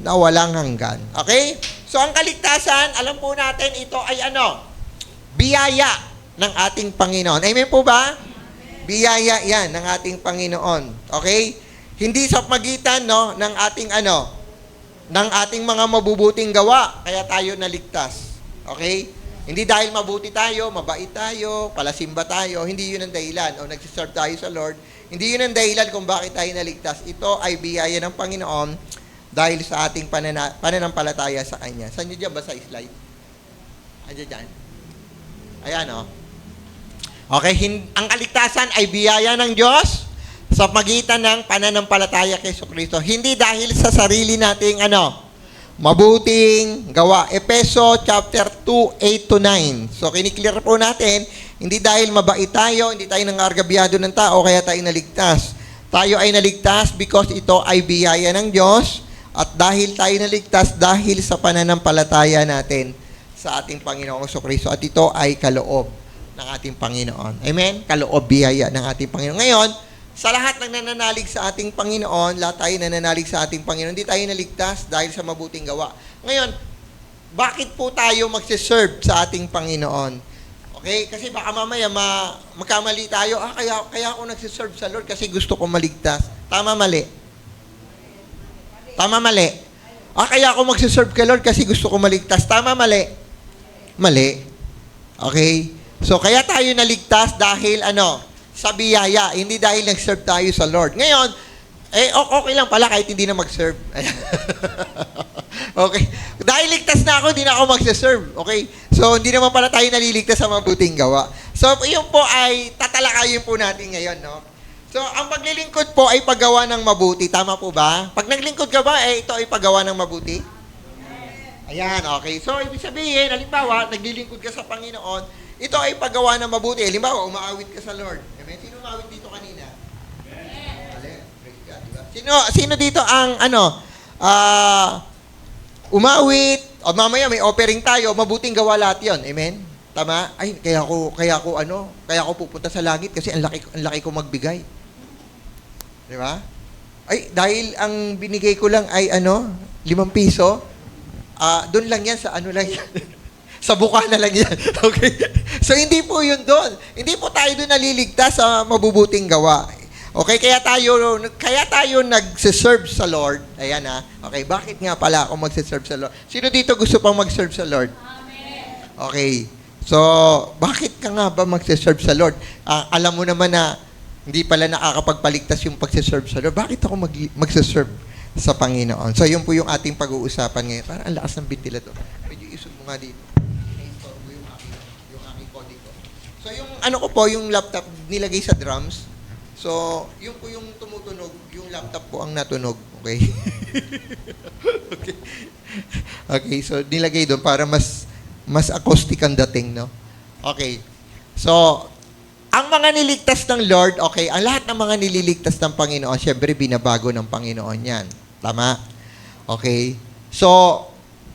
[SPEAKER 5] na walang hanggan. Okay? So, ang kaligtasan, alam po natin, ito ay biyaya ng ating Panginoon. Amen po ba? Biyaya yan ng ating Panginoon. Okay? Hindi sa pagitan ng ating ng ating mga mabubuting gawa kaya tayo naligtas. Okay? Hindi dahil mabuti tayo, mabait tayo, palasimba tayo, hindi 'yun ang dahilan o nagsiserve tayo sa Lord. Hindi 'yun ang dahilan kung bakit tayo naligtas. Ito ay biyaya ng Panginoon dahil sa ating pananampalataya sa Kanya. Saan niyo diyan ba sa slide? Andiyan diyan. Ayan Okay, ang kaligtasan ay biyaya ng Diyos sa pagitan ng pananampalataya kay Jesucristo. Hindi dahil sa sarili nating mabuting gawa. Efeso chapter 2, 8 to 9. So, kiniklear po natin, hindi dahil mabait tayo, hindi tayo nangargabyado ng tao, kaya tayo naligtas. Tayo ay naligtas because ito ay biyaya ng Diyos, at dahil tayo naligtas, dahil sa pananampalataya natin sa ating Panginoong Jesucristo. At ito ay kaloob ng ating Panginoon. Amen? Kaloob, biyaya ng ating Panginoon. Ngayon, sa lahat ng nananalig sa ating Panginoon, lahat tayo nananalig sa ating Panginoon, hindi tayo naligtas dahil sa mabuting gawa. Ngayon, bakit po tayo magsiserve sa ating Panginoon? Okay? Kasi baka mamaya magkamali tayo, kaya ako nagsiserve sa Lord kasi gusto ko maligtas. Tama, mali? Tama, mali? Kaya ako magsiserve kay Lord kasi gusto ko maligtas. Tama, mali? Mali. Okay? So, kaya tayo naligtas dahil sa biyaya, hindi dahil nag-serve tayo sa Lord. Ngayon, okay lang pala kahit hindi na mag-serve. Okay. Dahil ligtas na ako, hindi na ako mag-serve. Okay? So, hindi naman pala tayo naliligtas sa mabuting gawa. So, yun po ay tatalakayin po natin ngayon, no? So, ang paglilingkod po ay paggawa ng mabuti. Tama po ba? Pag naglingkod ka ba, ito ay paggawa ng mabuti? Ayan, okay. So, ibig sabihin, halimbawa, naglilingkod ka sa Panginoon, ito ay paggawa ng mabuti. Halimbawa, umaawit ka sa Lord. Amen? Sino umaawit dito kanina? Amen. Praise God, diba? Sino dito ang, umawit, o mamaya may offering tayo, mabuting gawa lahat yun. Amen? Tama? Ay, kaya ako pupunta sa langit kasi ang laki ko magbigay. Di ba? Ay, dahil ang binigay ko lang ay 5 piso, doon lang yan sa lang yan. Sa buka na lang yan. Okay? So, hindi po yun doon. Hindi po tayo doon naliligtas sa mabubuting gawa. Okay? Kaya tayo nagsiserve sa Lord. Ayan Okay, bakit nga pala ako magsiserve sa Lord? Sino dito gusto pang magserve sa Lord? Amen. Okay. So, bakit ka nga ba magsiserve sa Lord? Alam mo naman na hindi pala nakakapagpaligtas yung pagsiserve sa Lord. Bakit ako magsiserve sa Panginoon? So, yun po yung ating pag-uusapan ngayon. Parang ang lakas ng ventilador. Medyo isog mo nga dito. Yung aking kodi ko. So, yung ko po, yung laptop nilagay sa drums. So, yun po yung tumutunog. Yung laptop po ang natunog. Okay? Okay. Okay, so nilagay doon para mas acoustic ang dating, no? Okay. So, ang mga niligtas ng Lord, okay, ang lahat ng mga nililigtas ng Panginoon, syempre binabago ng Panginoon yan. Tama? Okay? So,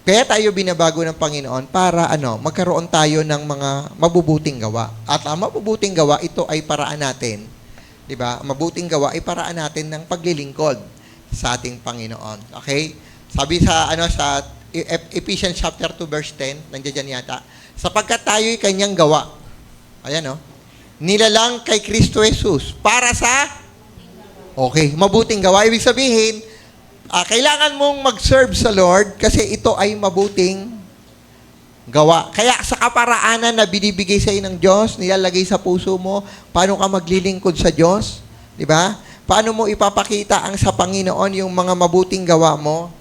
[SPEAKER 5] kaya tayo binabago ng Panginoon para magkaroon tayo ng mga mabubuting gawa. At ang mabubuting gawa, ito ay paraan natin. 'Di ba? Mabuting gawa ay paraan natin ng paglilingkod sa ating Panginoon. Okay? Sabi sa sa Ephesians chapter 2 verse 10, nandiyan yata, sapagkat tayo'y kanyang gawa. Ayan nilalang kay Kristo Jesus para sa mabuting gawa. Ibig sabihin, kailangan mong mag-serve sa Lord kasi ito ay mabuting gawa. Kaya sa kaparaanan na binibigay sa iyo ng Diyos, nilalagay sa puso mo, paano ka maglilingkod sa Diyos? Di ba? Paano mo ipapakita ang sa Panginoon yung mga mabuting gawa mo?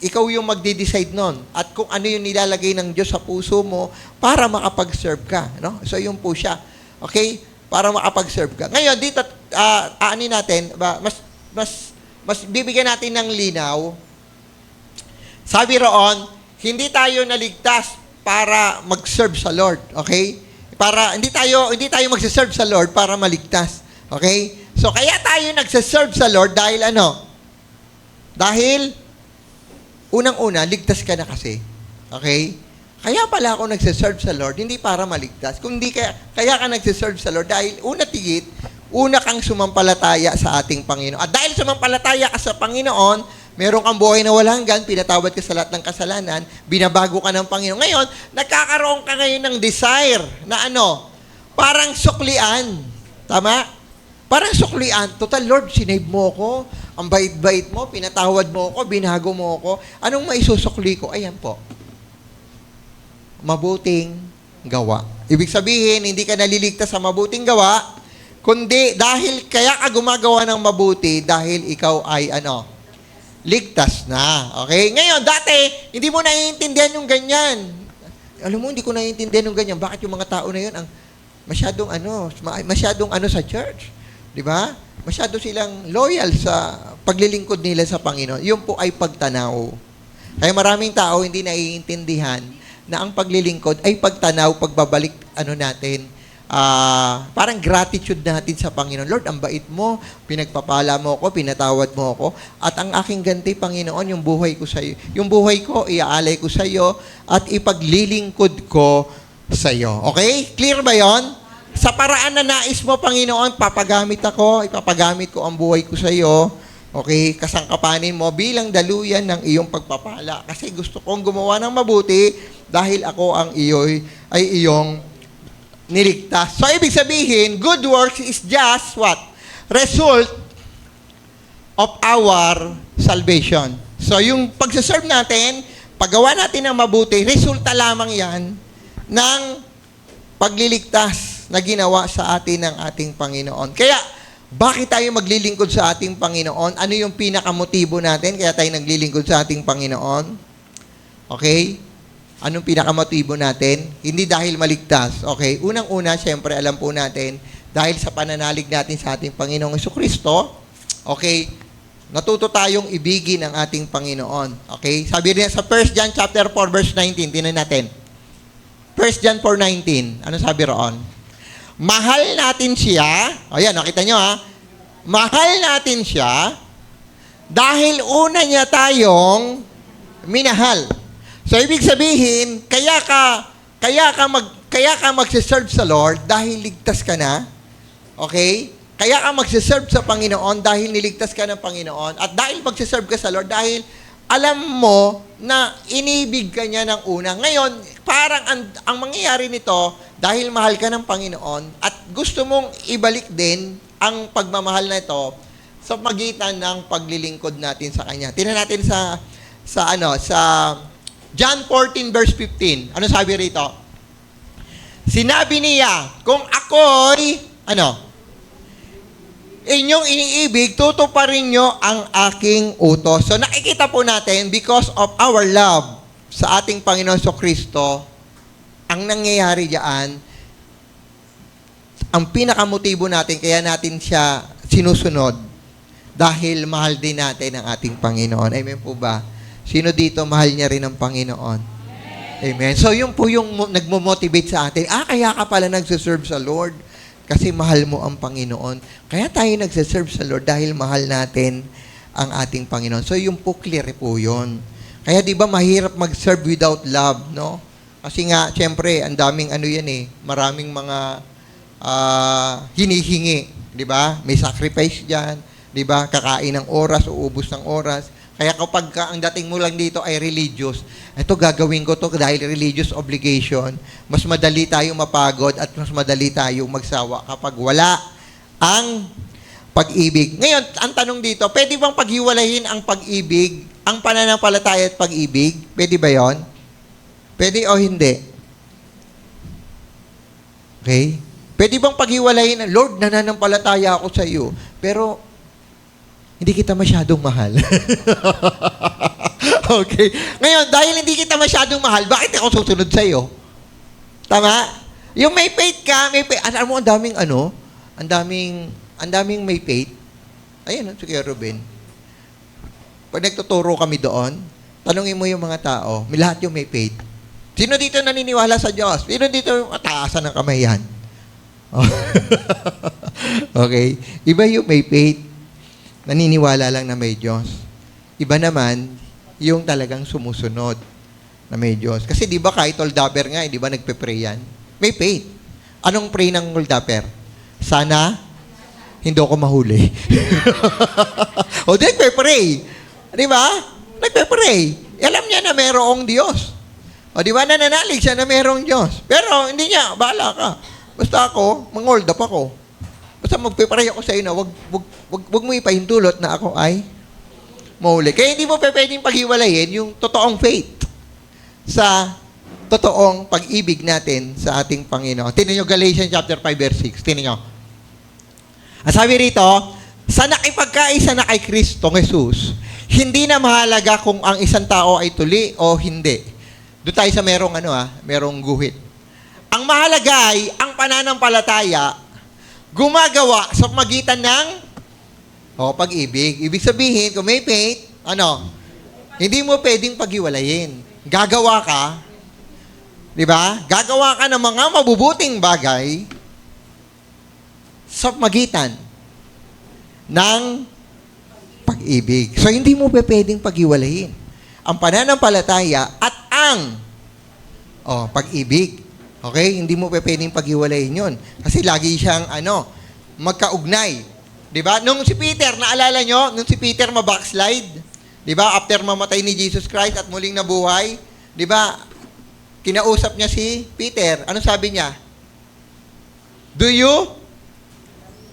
[SPEAKER 5] Ikaw yung magde-decide nun. At kung ano yung nilalagay ng Diyos sa puso mo para makapag-serve ka. No? So, yun po siya. Okay? Para makapag-serve ka. Ngayon, dito, natin, mas bibigyan natin ng linaw. Sabi roon, hindi tayo naligtas para mag-serve sa Lord. Okay? Hindi tayo mag-serve sa Lord para maligtas. Okay? So, kaya tayo nagse-serve sa Lord dahil Dahil, unang-una, ligtas ka na kasi. Okay? Kaya pala ako nagse-serve sa Lord, hindi para maligtas. Kaya ka nagse-serve sa Lord dahil una kang sumampalataya sa ating Panginoon. At dahil sumampalataya ka sa Panginoon, meron kang buhay na walang hanggan, pinatawad ka sa lahat ng kasalanan, binabago ka ng Panginoon. Ngayon, nagkakaroon ka ngayon ng desire na parang suklian. Tama? Parang suklian. Total, Lord, sinave mo ko. Ang bait-bait mo, pinatawad mo ko, binago mo ko. Anong maisusukli ko? Ayan po. Mabuting gawa. Ibig sabihin, hindi ka naliligtas sa mabuting gawa, kundi dahil kaya ka gumagawa ng mabuti dahil ikaw ay ligtas na. Okay? Ngayon, dati, hindi mo naiintindihan yung ganyan. Alam mo, hindi ko naiintindihan yung ganyan. Bakit yung mga tao na yun ang masyadong sa church? Di ba? masyado silang loyal sa paglilingkod nila sa Panginoon. Yun po ay pagtanaw. Kaya maraming tao hindi naiintindihan na ang paglilingkod ay pagtanaw, pagbabalik natin, parang gratitude natin sa Panginoon. Lord, ang bait mo, pinagpapala mo ako, pinatawad mo ako, at ang aking ganti, Panginoon, yung buhay ko sa iyo. Yung buhay ko, iaalay ko sa iyo, at ipaglilingkod ko sa iyo. Okay? Clear ba yon? Sa paraan na nais mo, Panginoon, papagamit ako, ipapagamit ko ang buhay ko sa iyo. Okay? Kasangkapanin mo bilang daluyan ng iyong pagpapala. Kasi gusto kong gumawa ng mabuti dahil ako ang ay iyong niligtas. So, ibig sabihin, good works is just what? Result of our salvation. So, yung pagsaserve natin, paggawa natin ng mabuti, resulta lamang yan ng pagliligtas na ginawa sa atin ng ating Panginoon. Kaya, bakit tayo maglilingkod sa ating Panginoon? Ano yung pinakamotibo natin kaya tayo naglilingkod sa ating Panginoon? Okay? Anong pinakamotibo natin? Hindi dahil maligtas. Okay? Unang-una, syempre, alam po natin, dahil sa pananalig natin sa ating Panginoong Jesucristo, okay, natuto tayong ibigin ang ating Panginoon. Okay? Sabi rin sa 1 John chapter 4, verse 19, tinan natin. 1 John 4:19, ano sabi roon? Mahal natin siya, ayan, nakita nyo ha, mahal natin siya dahil una niya tayong minahal. So, ibig sabihin, kaya ka magsiserve sa Lord dahil ligtas ka na, okay? Kaya ka magsiserve sa Panginoon dahil niligtas ka ng Panginoon, at dahil magsiserve ka sa Lord dahil alam mo na inibig ka niya ng una. Ngayon, parang ang mangyayari nito, dahil mahal ka ng Panginoon at gusto mong ibalik din ang pagmamahal na ito sa magitan ng paglilingkod natin sa Kanya. Tingnan natin sa John 14 verse 15. Ano sabi rito? Sinabi niya, kung ako'y inyong iniibig, tutuparin nyo ang aking utos. So nakikita po natin, because of our love sa ating Panginoon Kristo, ang nangyayari diyan, ang pinakamotibo natin, kaya natin siya sinusunod, dahil mahal din natin ang ating Panginoon. Amen po ba? Sino dito mahal niya rin ang Panginoon? Amen. So yun po yung nagmo-motivate sa atin. Kaya ka pala nagsiserve sa Lord kasi mahal mo ang Panginoon. Kaya tayo nagsiserve sa Lord dahil mahal natin ang ating Panginoon. So yung po clear po yun. Kaya di ba mahirap mag-serve without love, no? Kasi nga, siyempre, ang daming maraming mga hinihingi, di ba? May sacrifice dyan, di ba? Kakain ng oras, uubos ng oras. Kaya kapag ang dating mo lang dito ay religious, ito gagawin ko to dahil religious obligation, mas madali tayong mapagod at mas madali tayong magsawa kapag wala ang pag-ibig. Ngayon, ang tanong dito, pwede bang paghiwalayin ang pag-ibig, ang pananampalataya at pag-ibig? Pwede ba yon? Pwede o hindi? Okay? Pwede bang paghiwalayin, Lord, nananampalataya ako sa iyo, pero hindi kita masyadong mahal. Okay? Ngayon, dahil hindi kita masyadong mahal, bakit ako susunod sa iyo? Tama? Yung may faith ka, alam mo, ang daming may faith. Ayun, si Kuya Ruben. Pag nagtuturo kami doon, tanungin mo yung mga tao, lahat yung may faith. Sino dito naniniwala sa Diyos? Sino dito taasan ng kamay yan? Okay? Iba yung may faith, naniniwala lang na may Diyos. Iba naman, yung talagang sumusunod na may Diyos. Kasi di ba kahit Oldupper nga, di ba nagpe-pray yan? May faith. Anong pray ng Oldupper? Sana hindi ako mahuli. O di nagpe-pray. Di ba? Nagpe-pray. Alam niya na mayroong Diyos. O di ba nananalig siya na mayroong Diyos. Pero hindi niya, bahala ka. Basta ako, mang-hold up ako. Basta magpe-pray ako sa iyo na wag mo ipahintulot na ako ay mahuli. Kaya hindi mo pwedeng paghiwalayin yung totoong faith sa totoong pag-ibig natin sa ating Panginoon. Tingnan nyo Galatians chapter 5 verse 6. Tingnan nyo. Ang sabi rito, sa nakipagkaisa na kay Kristo Jesus, hindi na mahalaga kung ang isang tao ay tuli o hindi. Doon tayo sa merong guhit. Ang mahalaga ay ang pananampalataya gumagawa sa magitan ng O, pag-ibig. Ibig sabihin, kung may faith, hindi mo pwedeng paghiwalayin. Gagawa ka, di ba? Gagawa ka ng mga mabubuting bagay sa magitan ng pag-ibig. So, hindi mo pwedeng paghiwalayin ang pananampalataya at ang pag-ibig. Okay? Hindi mo pwedeng paghiwalayin yun. Kasi lagi siyang, magkaugnay. Diba? Nung si Peter, naalala nyo, nung si Peter mabackslide, diba? After mamatay ni Jesus Christ at muling nabuhay, diba? Kinausap niya si Peter. Ano sabi niya? Do you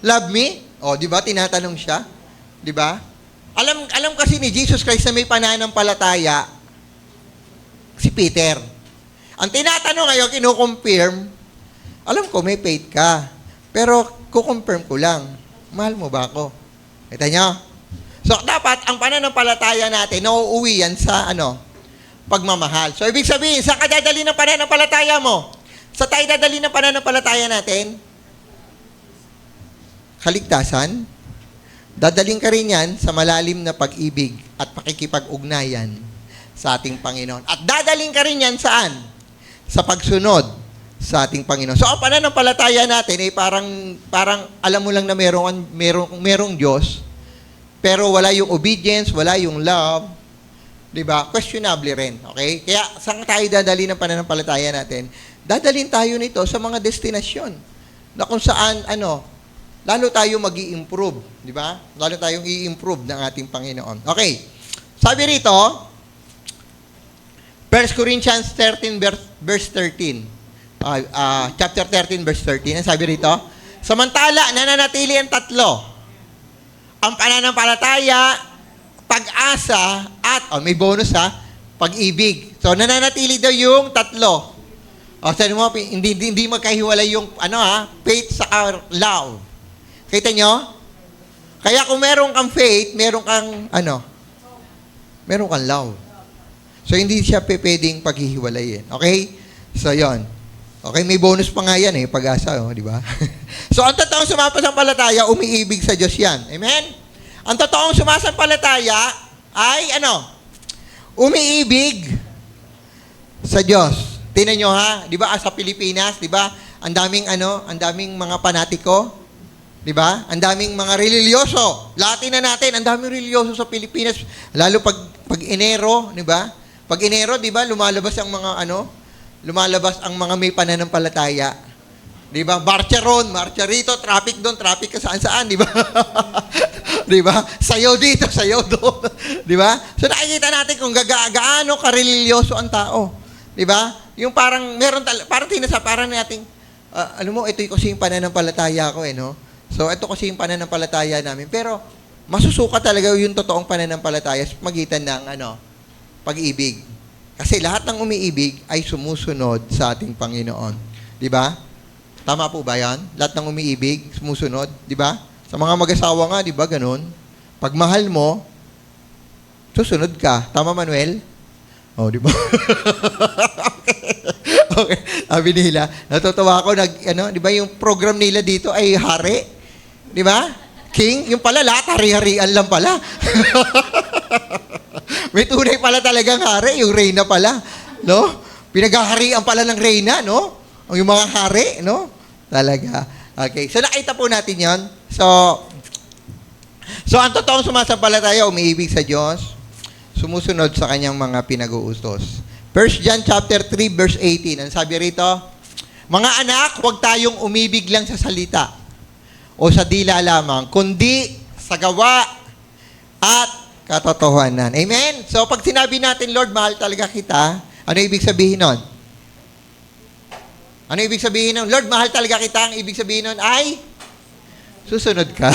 [SPEAKER 5] love me? Diba? Tinatanong siya. Diba? Alam kasi ni Jesus Christ na may pananampalataya si Peter. Ang tinatanong ngayon, kinukonfirm, alam ko may faith ka, pero kukonfirm ko lang, mahal mo ba ako? Kita nyo? So, dapat ang pananampalataya natin, nauuwi yan sa, pagmamahal. So, ibig sabihin, saan ka dadali ng pananampalataya mo? Sa tayo dadali ng pananampalataya natin? Kaligtasan? Dadaling ka rin yan sa malalim na pag-ibig at pakikipag-ugnayan sa ating Panginoon. At dadaling ka rin yan saan? Sa pagsunod sa ating Panginoon. So, ang pananampalataya natin ay parang alam mo lang na merong Diyos, pero wala yung obedience, wala yung love, di ba? Questionable rin, okay? Kaya, saan tayo dadali ng pananampalataya natin? Dadalhin tayo nito sa mga destinasyon na kung saan, lalo tayo mag-i-improve, di ba? Lalo tayong i-improve ng ating Panginoon. Okay. Sabi rito, 1 Corinthians 13 verse 13. Chapter 13 verse 13. Ang sabi rito, samantala, nananatili ang tatlo. Ang pananampalataya, pag-asa, at, may bonus pag-ibig. So, nananatili daw yung tatlo. Sabi mo, hindi magkahiwalay yung, faith sa love. Kita nyo? Kaya kung meron kang faith, meron kang love. So, hindi siya pwedeng paghihiwalayin. Okay? So, yon. Okay, may bonus pa nga yan pag-asa, di ba? So, ang totoong sumasampalataya, umiibig sa Diyos yan. Amen? Ang totoong sumasampalataya ay, umiibig sa Diyos. Tingnan nyo di ba, sa Pilipinas, di ba, ang daming mga panatiko, di ba? Ang daming mga religyoso. Latin na natin, ang daming religyoso sa Pilipinas. Lalo pag Enero, di ba? Pag Enero, di ba, lumalabas ang mga may pananampalataya. Di ba? Marcha ron, marcha rito, traffic doon, traffic ka saan-saan, di ba? Di ba? Sayaw dito, sayaw doon. Di ba? So nakikita natin kung gaano ka-religyoso ang tao. Di ba? Yung parang parang nating alam mo, ito kasi yung pananampalataya ko So, ito kasi yung pananampalataya namin. Pero, masusuka talaga yung totoong pananampalataya sa magitan ng pag-ibig. Kasi lahat ng umiibig ay sumusunod sa ating Panginoon. Di ba? Tama po ba yan? Lahat ng umiibig, sumusunod. Di ba? Sa mga mag-asawa nga, di ba, ganun? Pag mahal mo, susunod ka. Tama, Manuel? Di ba? Okay. Sabi nila, natutuwa ako, di ba, yung program nila dito ay hari. Di ba? King, yung pala lahat, hari-harian lang pala. May tunay pala talagang hari, yung reyna pala. No? Pinaghaharian pala ng reyna, no? Yung mga hari, no? Talaga. Okay. So, nakita po natin yan. So, ang totoong sumasampalataya, umiibig sa Diyos, sumusunod sa kanyang mga pinag-uustos. 1 John chapter 3, verse 18. Ang sabi rito, mga anak, huwag tayong umibig lang sa salita o sa dila lamang, kundi sa gawa at katotohanan. Amen? So, pag sinabi natin, Lord, mahal talaga kita, ano ibig sabihin nun? Ano ibig sabihin nun? Lord, mahal talaga kita. Ang ibig sabihin nun ay susunod ka.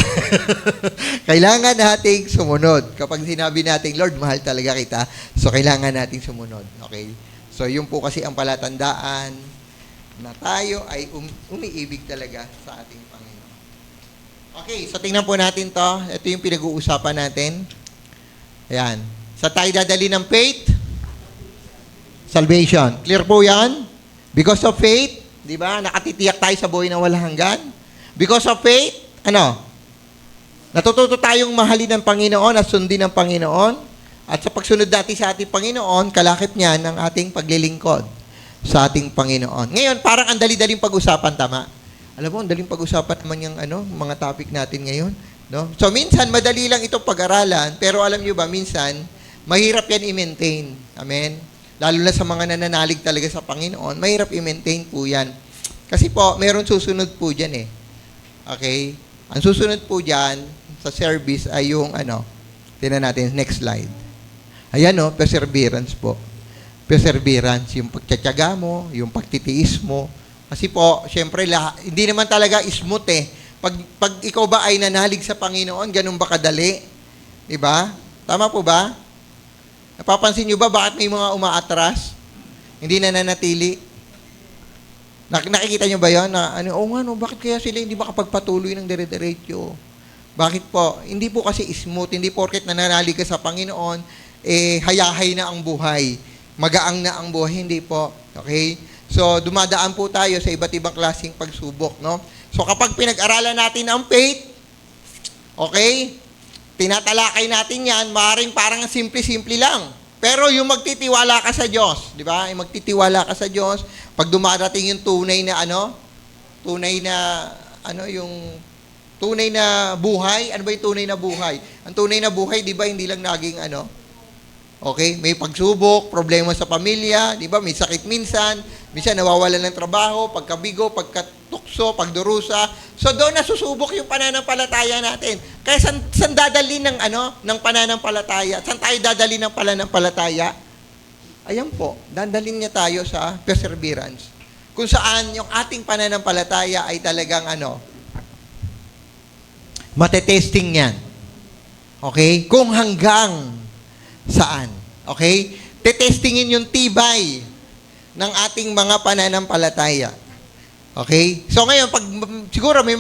[SPEAKER 5] Kailangan nating sumunod. Kapag sinabi natin, Lord, mahal talaga kita, so kailangan nating sumunod. Okay? So, yun po kasi ang palatandaan na tayo ay umiibig talaga sa ating Panginoon. Okay, so tingnan po natin to. Ito yung pinag-uusapan natin. Ayan. Sa tayo dadali ng faith, salvation. Clear po yan? Because of faith, di ba? Nakatitiyak tayo sa buhay na walang hanggan. Because of faith, Natututo tayong mahalin ng Panginoon at sundin ng Panginoon. At sa pagsunod natin sa ating Panginoon, kalakip niyan ang ating paglilingkod sa ating Panginoon. Ngayon, parang ang dali-daling pag-usapan, tama? Alam mo, ang daling pag-usapan naman yung mga topic natin ngayon. No? So, minsan, madali lang itong pag-aralan, pero alam nyo ba, minsan, mahirap yan i-maintain. Amen? Lalo na sa mga nananalig talaga sa Panginoon, mahirap i-maintain po yan. Kasi po, meron susunod po dyan eh. Okay? Ang susunod po dyan sa service ay yung tingnan natin, next slide. Ayan perseverance po. Perseverance, yung pagtsatsaga mo, yung pagtitiis mo. Kasi po, syempre, hindi naman talaga smooth eh. Pag ikaw ba ay nanalig sa Panginoon, ganun ba kadali? Diba? Tama po ba? Napapansin nyo ba bakit may mga umaatras? Hindi na nanatili? Nakikita nyo ba yun? Bakit kaya sila hindi makapagpatuloy ng dire-diretso? Bakit po? Hindi po kasi smooth. Hindi porket nananalig ka sa Panginoon, hayahay na ang buhay. Magaang na ang buhay. Hindi po. Okay? So, dumadaan po tayo sa iba't ibang klaseng pagsubok, no? So, kapag pinag-aralan natin ang faith, okay, tinatalakay natin yan, maaaring parang simple-simple lang. Pero yung magtitiwala ka sa Diyos, di ba? Yung magtitiwala ka sa Diyos, pag dumarating yung tunay na yung tunay na buhay. Ano ba yung tunay na buhay? Ang tunay na buhay, di ba, hindi lang naging okay, may pagsubok, problema sa pamilya, di ba, may sakit minsan nawawalan ng trabaho, pagkabigo, pagkatukso, pagdurusa. So doon nasusubok yung pananampalataya natin. Kaya saan dadalhin ng pananampalataya? Saan tayo dadalhin ng pananampalataya? Ayan po, dadalhin niya tayo sa perseverance. Kung saan yung ating pananampalataya ay talagang matetesting yan. Okay? Kung hanggang saan. Okay? Tetestingin yung tibay ng ating mga pananampalataya. Okay? So ngayon, pag siguro may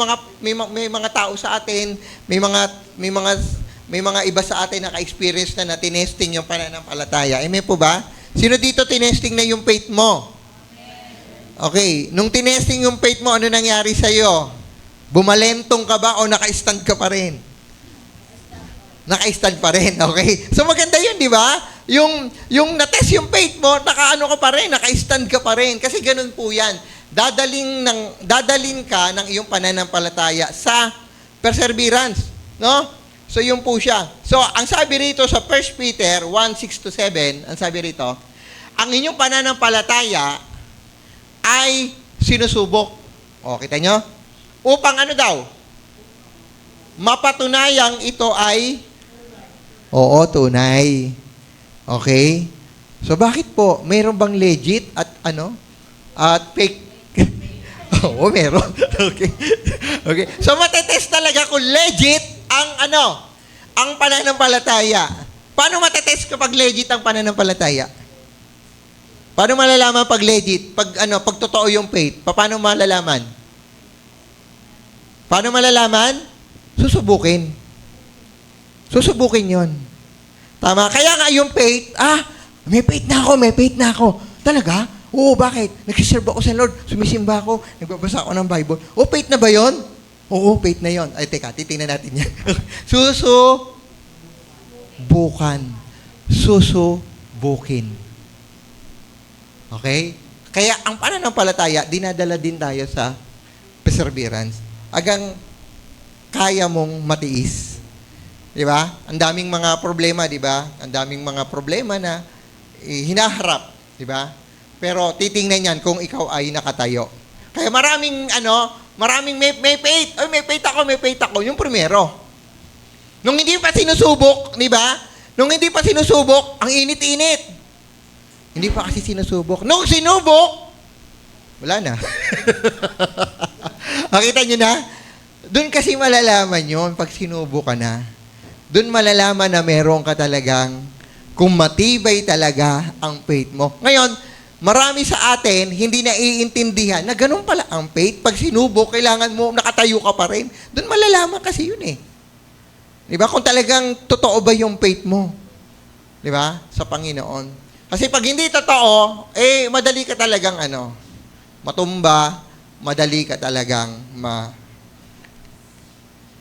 [SPEAKER 5] mga tao sa atin, may mga iba sa atin na ka-experience na tinesting yung pananampalataya. Amen po ba? Sino dito tinesting na yung faith mo? Okay. Nung tinesting yung faith mo, ano nangyari sa'yo? Bumalentong ka ba o naka-stand ka pa rin? Naka-stand pa rin, okay? So maganda yun, di ba? Yung na-test yung faith mo, naka-ano ka pa rin, naka-stand ka pa rin. Kasi ganun po yan. Dadalin ka ng iyong pananampalataya sa perseverance. No? So yun po siya. So ang sabi rito sa 1 Peter 1:6-7, ang sabi rito, ang inyong pananampalataya ay sinusubok. O, kita nyo? Upang ano daw? Mapatunayang ito ay tunay. Okay? So, bakit po? Mayroon bang legit at at fake? Oo, meron. Okay. Okay. So, matetest talaga kung legit ang ang pananampalataya. Paano matetest kapag legit ang pananampalataya? Paano malalaman pag legit? Pag totoo yung faith? Paano malalaman? Paano malalaman? Susubukin. Susubukin yon. Tama? Kaya nga yung faith, may faith na ako. Talaga? Oo, bakit? Nagsiserve ako sa Lord, sumisimba ako, nagbabasa ako ng Bible. Faith na ba yon? Oo, faith na yon. Ay, teka, titingnan natin yan. Susubukin. Okay? Kaya ang pananampalataya, dinadala din tayo sa perseverance. Agang kaya mong matiis. Di ba? Ang daming mga problema, di ba? Ang daming mga problema na hinaharap, di ba? Pero titingnan yan kung ikaw ay nakatayo. Kaya maraming may faith. Ay, may faith ako. Yung primero. Nung hindi pa sinusubok, di ba? Nung hindi pa sinusubok, ang init-init. Hindi pa kasi sinusubok. Nung sinubok, wala na. Makita nyo na? Doon kasi malalaman yun pag sinubo ka na. Doon malalaman na meron ka talagang kung matibay talaga ang faith mo. Ngayon, marami sa atin hindi naiintindihan na ganun pala ang faith. Pag sinubo, kailangan mo, nakatayo ka pa rin. Doon malalaman kasi yun eh. Diba? Kung talagang totoo ba yung faith mo. Diba? Sa Panginoon. Kasi pag hindi totoo, madali ka talagang matumba, madali ka talagang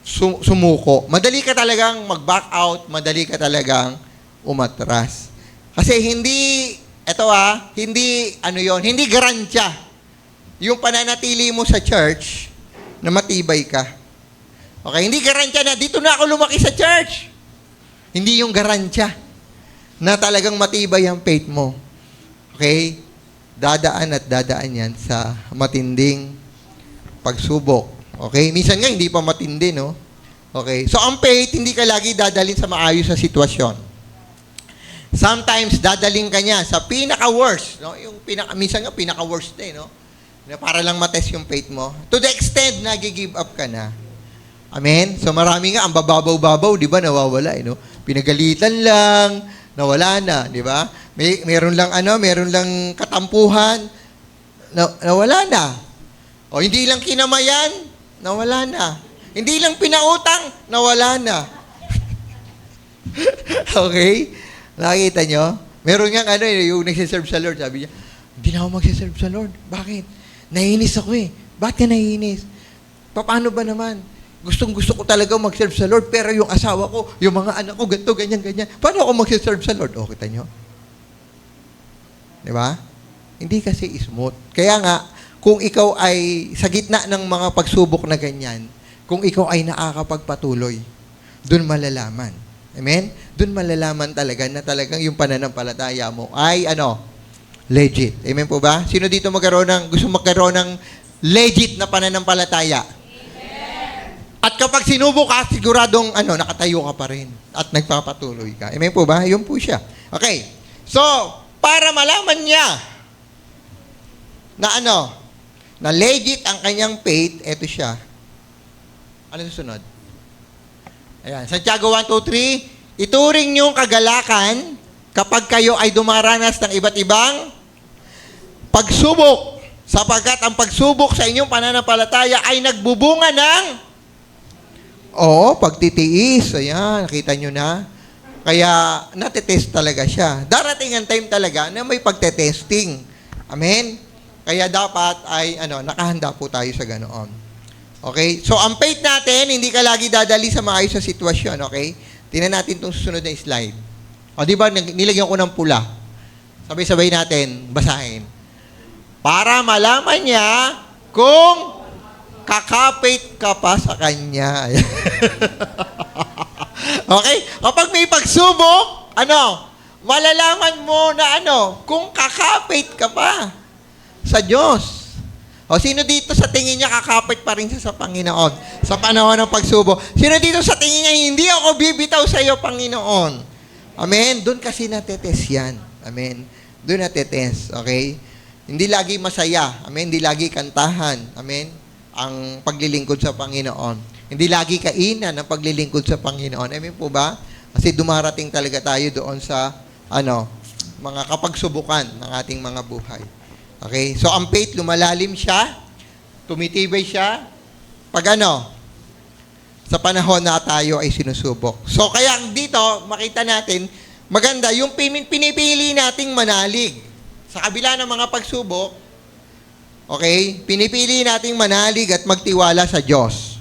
[SPEAKER 5] sumuko. Madali ka talagang mag-back out, madali ka talagang umatras. Kasi hindi, hindi garantiya yung pananatili mo sa church na matibay ka. Okay, hindi garantiya na dito na ako lumaki sa church. Hindi yung garantiya na talagang matibay ang faith mo. Okay? Dadaan at dadaan yan sa matinding pagsubok. Okay? Minsan nga, hindi pa matindi, no? Okay? So, ang faith, hindi ka lagi dadalhin sa maayos na sitwasyon. Sometimes, dadaling ka niya sa pinaka-worst. No? Minsan nga, pinaka-worst na, no? Na para lang matest yung faith mo. To the extent na give up ka na. Amen? So, marami nga, ang bababaw-babaw, di ba, nawawala, no? Pinagalitan lang, nawala na, di ba? Meron lang katampuhan, nawala na. O hindi lang kinamayan, nawala na. Hindi lang pinautang, nawala na. Okay? Nakikita nyo? Meron nga yung nagsiserve sa Lord, sabi niya, hindi na ako magsiserve sa Lord. Bakit? Naiinis ako eh. Bakit ka naiinis? Paano ba naman? Gustong-gusto ko talaga mag-serve sa Lord, pero yung asawa ko, yung mga anak ko, ganito, ganyan. Paano ako mag-serve sa Lord? O, kita nyo? Di ba? Hindi kasi smooth. Kaya nga, kung ikaw ay sa gitna ng mga pagsubok na ganyan, kung ikaw ay nakakapagpatuloy, dun malalaman. Amen? Dun malalaman talaga na talagang yung pananampalataya mo ay legit. Amen po ba? Sino dito gusto magkaroon ng legit na pananampalataya? At kapag sinubo ka, siguradong nakatayo ka pa rin at nagpapatuloy ka. Amen po ba? Yun po siya. Okay. So, para malaman niya na na legit ang kanyang faith, eto siya. Ano susunod? Ayan. Santiago 1:2-3, ituring niyong kagalakan kapag kayo ay dumaranas ng iba't ibang pagsubok, sapagkat ang pagsubok sa inyong pananampalataya ay nagbubunga ng pagtitiis. Ayan, nakita nyo na. Kaya, natetest talaga siya. Darating ang time talaga na may pagtetesting. Amen? Kaya dapat ay, nakahanda po tayo sa ganoon. Okay? So, ang faith natin, hindi ka lagi dadali sa maayos na sitwasyon. Okay? Tingnan natin itong susunod na slide. O, di ba, nilagyan ko ng pula. Sabay-sabay natin, basahin. Para malaman niya kung kakapit ka pa sa kanya. Okay? Kapag may pagsubok, malalaman mo na kung kakapit ka pa sa Diyos. O sino dito sa tingin niya kakapit pa rin siya sa Panginoon sa panahon ng pagsubok? Sino dito sa tingin niya hindi ako bibitaw sa iyo, Panginoon? Amen? Doon kasi natetest yan. Amen? Doon natetest. Okay? Hindi lagi masaya. Amen? Hindi lagi kantahan. Amen? Ang paglilingkod sa Panginoon. Hindi lagi kainan ang paglilingkod sa Panginoon. Amen po ba? Kasi dumarating talaga tayo doon sa mga kapagsubukan ng ating mga buhay. Okay? So, ang faith, lumalalim siya, tumitibay siya, pag sa panahon na tayo ay sinusubok. So, kaya dito, makita natin, maganda, yung pinipili nating manalig. Sa kabila ng mga pagsubok, okay, pinipili nating manalig at magtiwala sa Diyos.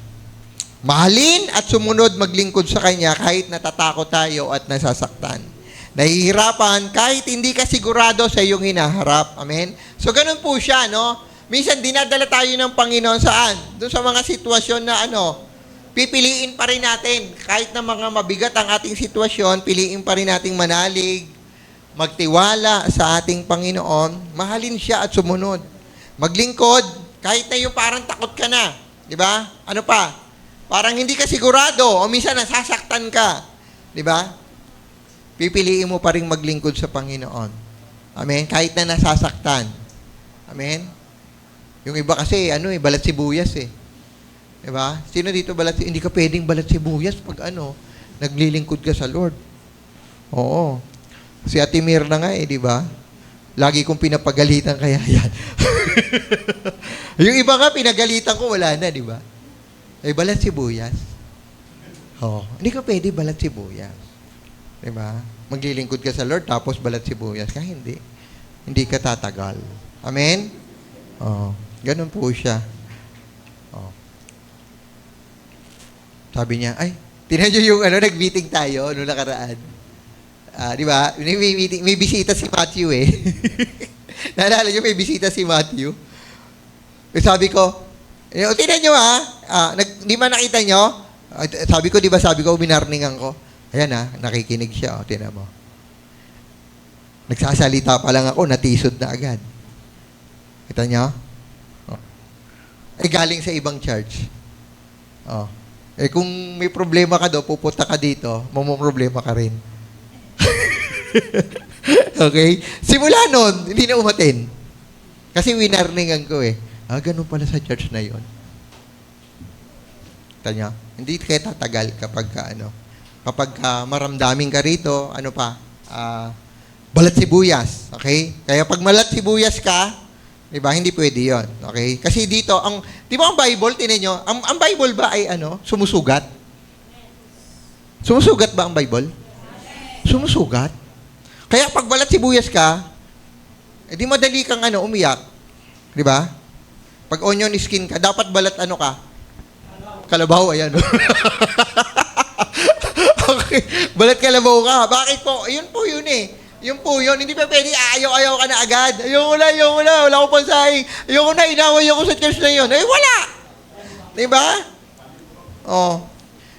[SPEAKER 5] Mahalin at sumunod maglingkod sa Kanya kahit natatakot tayo at nasasaktan. Nahihirapan kahit hindi ka sigurado sa iyong hinaharap. Amen? So, ganun po siya, no? Minsan, dinadala tayo ng Panginoon saan? Doon sa mga sitwasyon na pipiliin pa rin natin. Kahit na mga mabigat ang ating sitwasyon, piliin pa rin nating manalig, magtiwala sa ating Panginoon, mahalin siya at sumunod. Maglingkod, kahit na yung parang takot ka na. Di ba? Ano pa? Parang hindi ka sigurado o minsan nasasaktan ka. Di ba? Pipiliin mo pa rin maglingkod sa Panginoon. Amen? Kahit na nasasaktan. Amen? Yung iba kasi, balat sibuyas eh. Di ba? Sino dito hindi ka pwedeng balat sibuyas pag naglilingkod ka sa Lord. Oo. Si Ate Mirna nga di ba? Lagi kong pinapagalitan kaya yan. Yung iba nga, pinagalitan ko, wala na, di ba? Balat sibuyas. Hindi ka pwede balat sibuyas. Di ba? Maglilingkod ka sa Lord, tapos balat sibuyas ka, hindi. Hindi ka tatagal. Amen? Ganun po siya. Sabi niya, ay, tingnan niyo yung nag-meeting tayo noong nakaraan. Di ba? May bisita si Matthew eh. Naalala niyo, may bisita si Matthew. Sabi ko, tingnan niyo di ba nakita niyo? Sabi ko, binarningan ko. Ayan nakikinig siya. Tingnan mo. Nagsasalita pa lang ako, natisod na agad. Kita niyo? Galing sa ibang church. Kung may problema ka daw, pupunta ka dito, problema ka rin. Okay? Simula nun, hindi na umatin. Kasi winarningan ko eh. Ganun pala sa church na yon. Kita niyo? Hindi kaya tatagal kapag maramdamin ka rito, balat sibuyas. Okay? Kaya pag malat sibuyas ka, di ba, hindi pwede yon. Okay? Kasi dito, di ba ang Bible, tinan nyo, ang Bible ba ay sumusugat? Sumusugat ba ang Bible? Sumusugat. Kaya pag balat sibuyas ka, di madali kang umiyak. Di ba? Pag onion skin ka, dapat balat ka? Kalabaw, ayan. Okay. Balat kalabaw ka. Bakit po? Yun po yun eh. Yun po yun. Hindi pa pwede, ayaw ka na agad. Ayoko na. Wala akong pansahing. Ayoko na, inaway ako sa church na yun. Wala. Diba?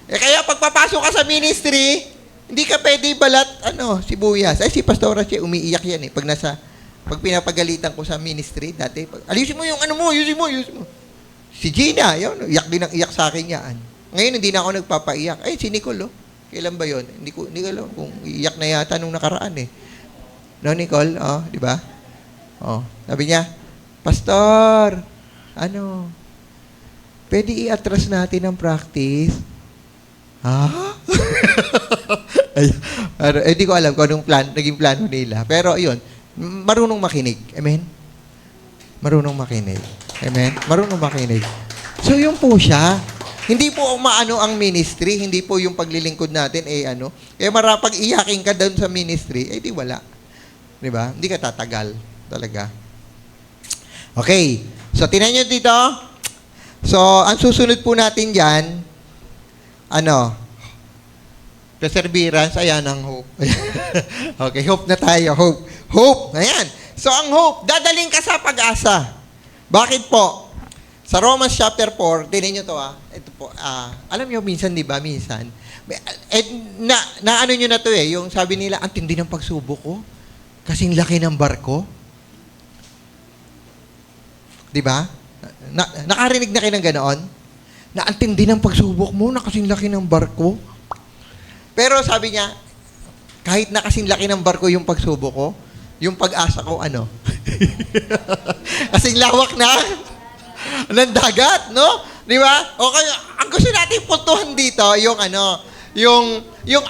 [SPEAKER 5] Kaya pagpapasok ka sa ministry, hindi ka pwede balat, sibuyas. Si Pastora siya, umiiyak yan eh. Pag pinapagalitan ko sa ministry, dati, ayusin mo yung ayusin mo. Si Gina, yun, iyak din ang iyak sa akin yan. Ngayon, hindi na ako nagpapaiyak. Si Nicole, kailan ba yun? Hindi ko alam kung iyak na yata nung nakaraan eh. No, Nicole? Di ba? Sabi niya, Pastor, pwede i-atras natin ang practice? Hindi ko alam kung anong naging plano nila. Pero, yun, marunong makinig. Amen? Marunong makinig. Amen? Marunong makinig. So, yun po siya. Hindi po maano ang ministry, hindi po yung paglilingkod natin, Kaya pag iyakin ka doon sa ministry, di wala. Di ba? Hindi ka tatagal. Talaga. Okay. So, tingnan nyo dito. So, ang susunod po natin dyan, perseverance, ayan ang hope. Okay, hope na tayo. Hope. Ayan. So, ang hope, dadaling ka sa pag-asa. Bakit po? Sa Romans chapter 4, tingnan nyo to Ito po, alam nyo, minsan, di ba, minsan, ano nyo na to yung sabi nila, ang tindi ng pagsubok ko, kasing laki ng barko. Di ba? Nakarinig na kayo ng ganoon? Na ang tindi ng pagsubok mo, na kasing laki ng barko. Pero sabi niya, kahit na kasing laki ng barko yung pagsubok ko, yung pag-asa ko, kasing lawak na ng dagat, no? Di ba? Okay, ang gusto natin puntuhan dito, ang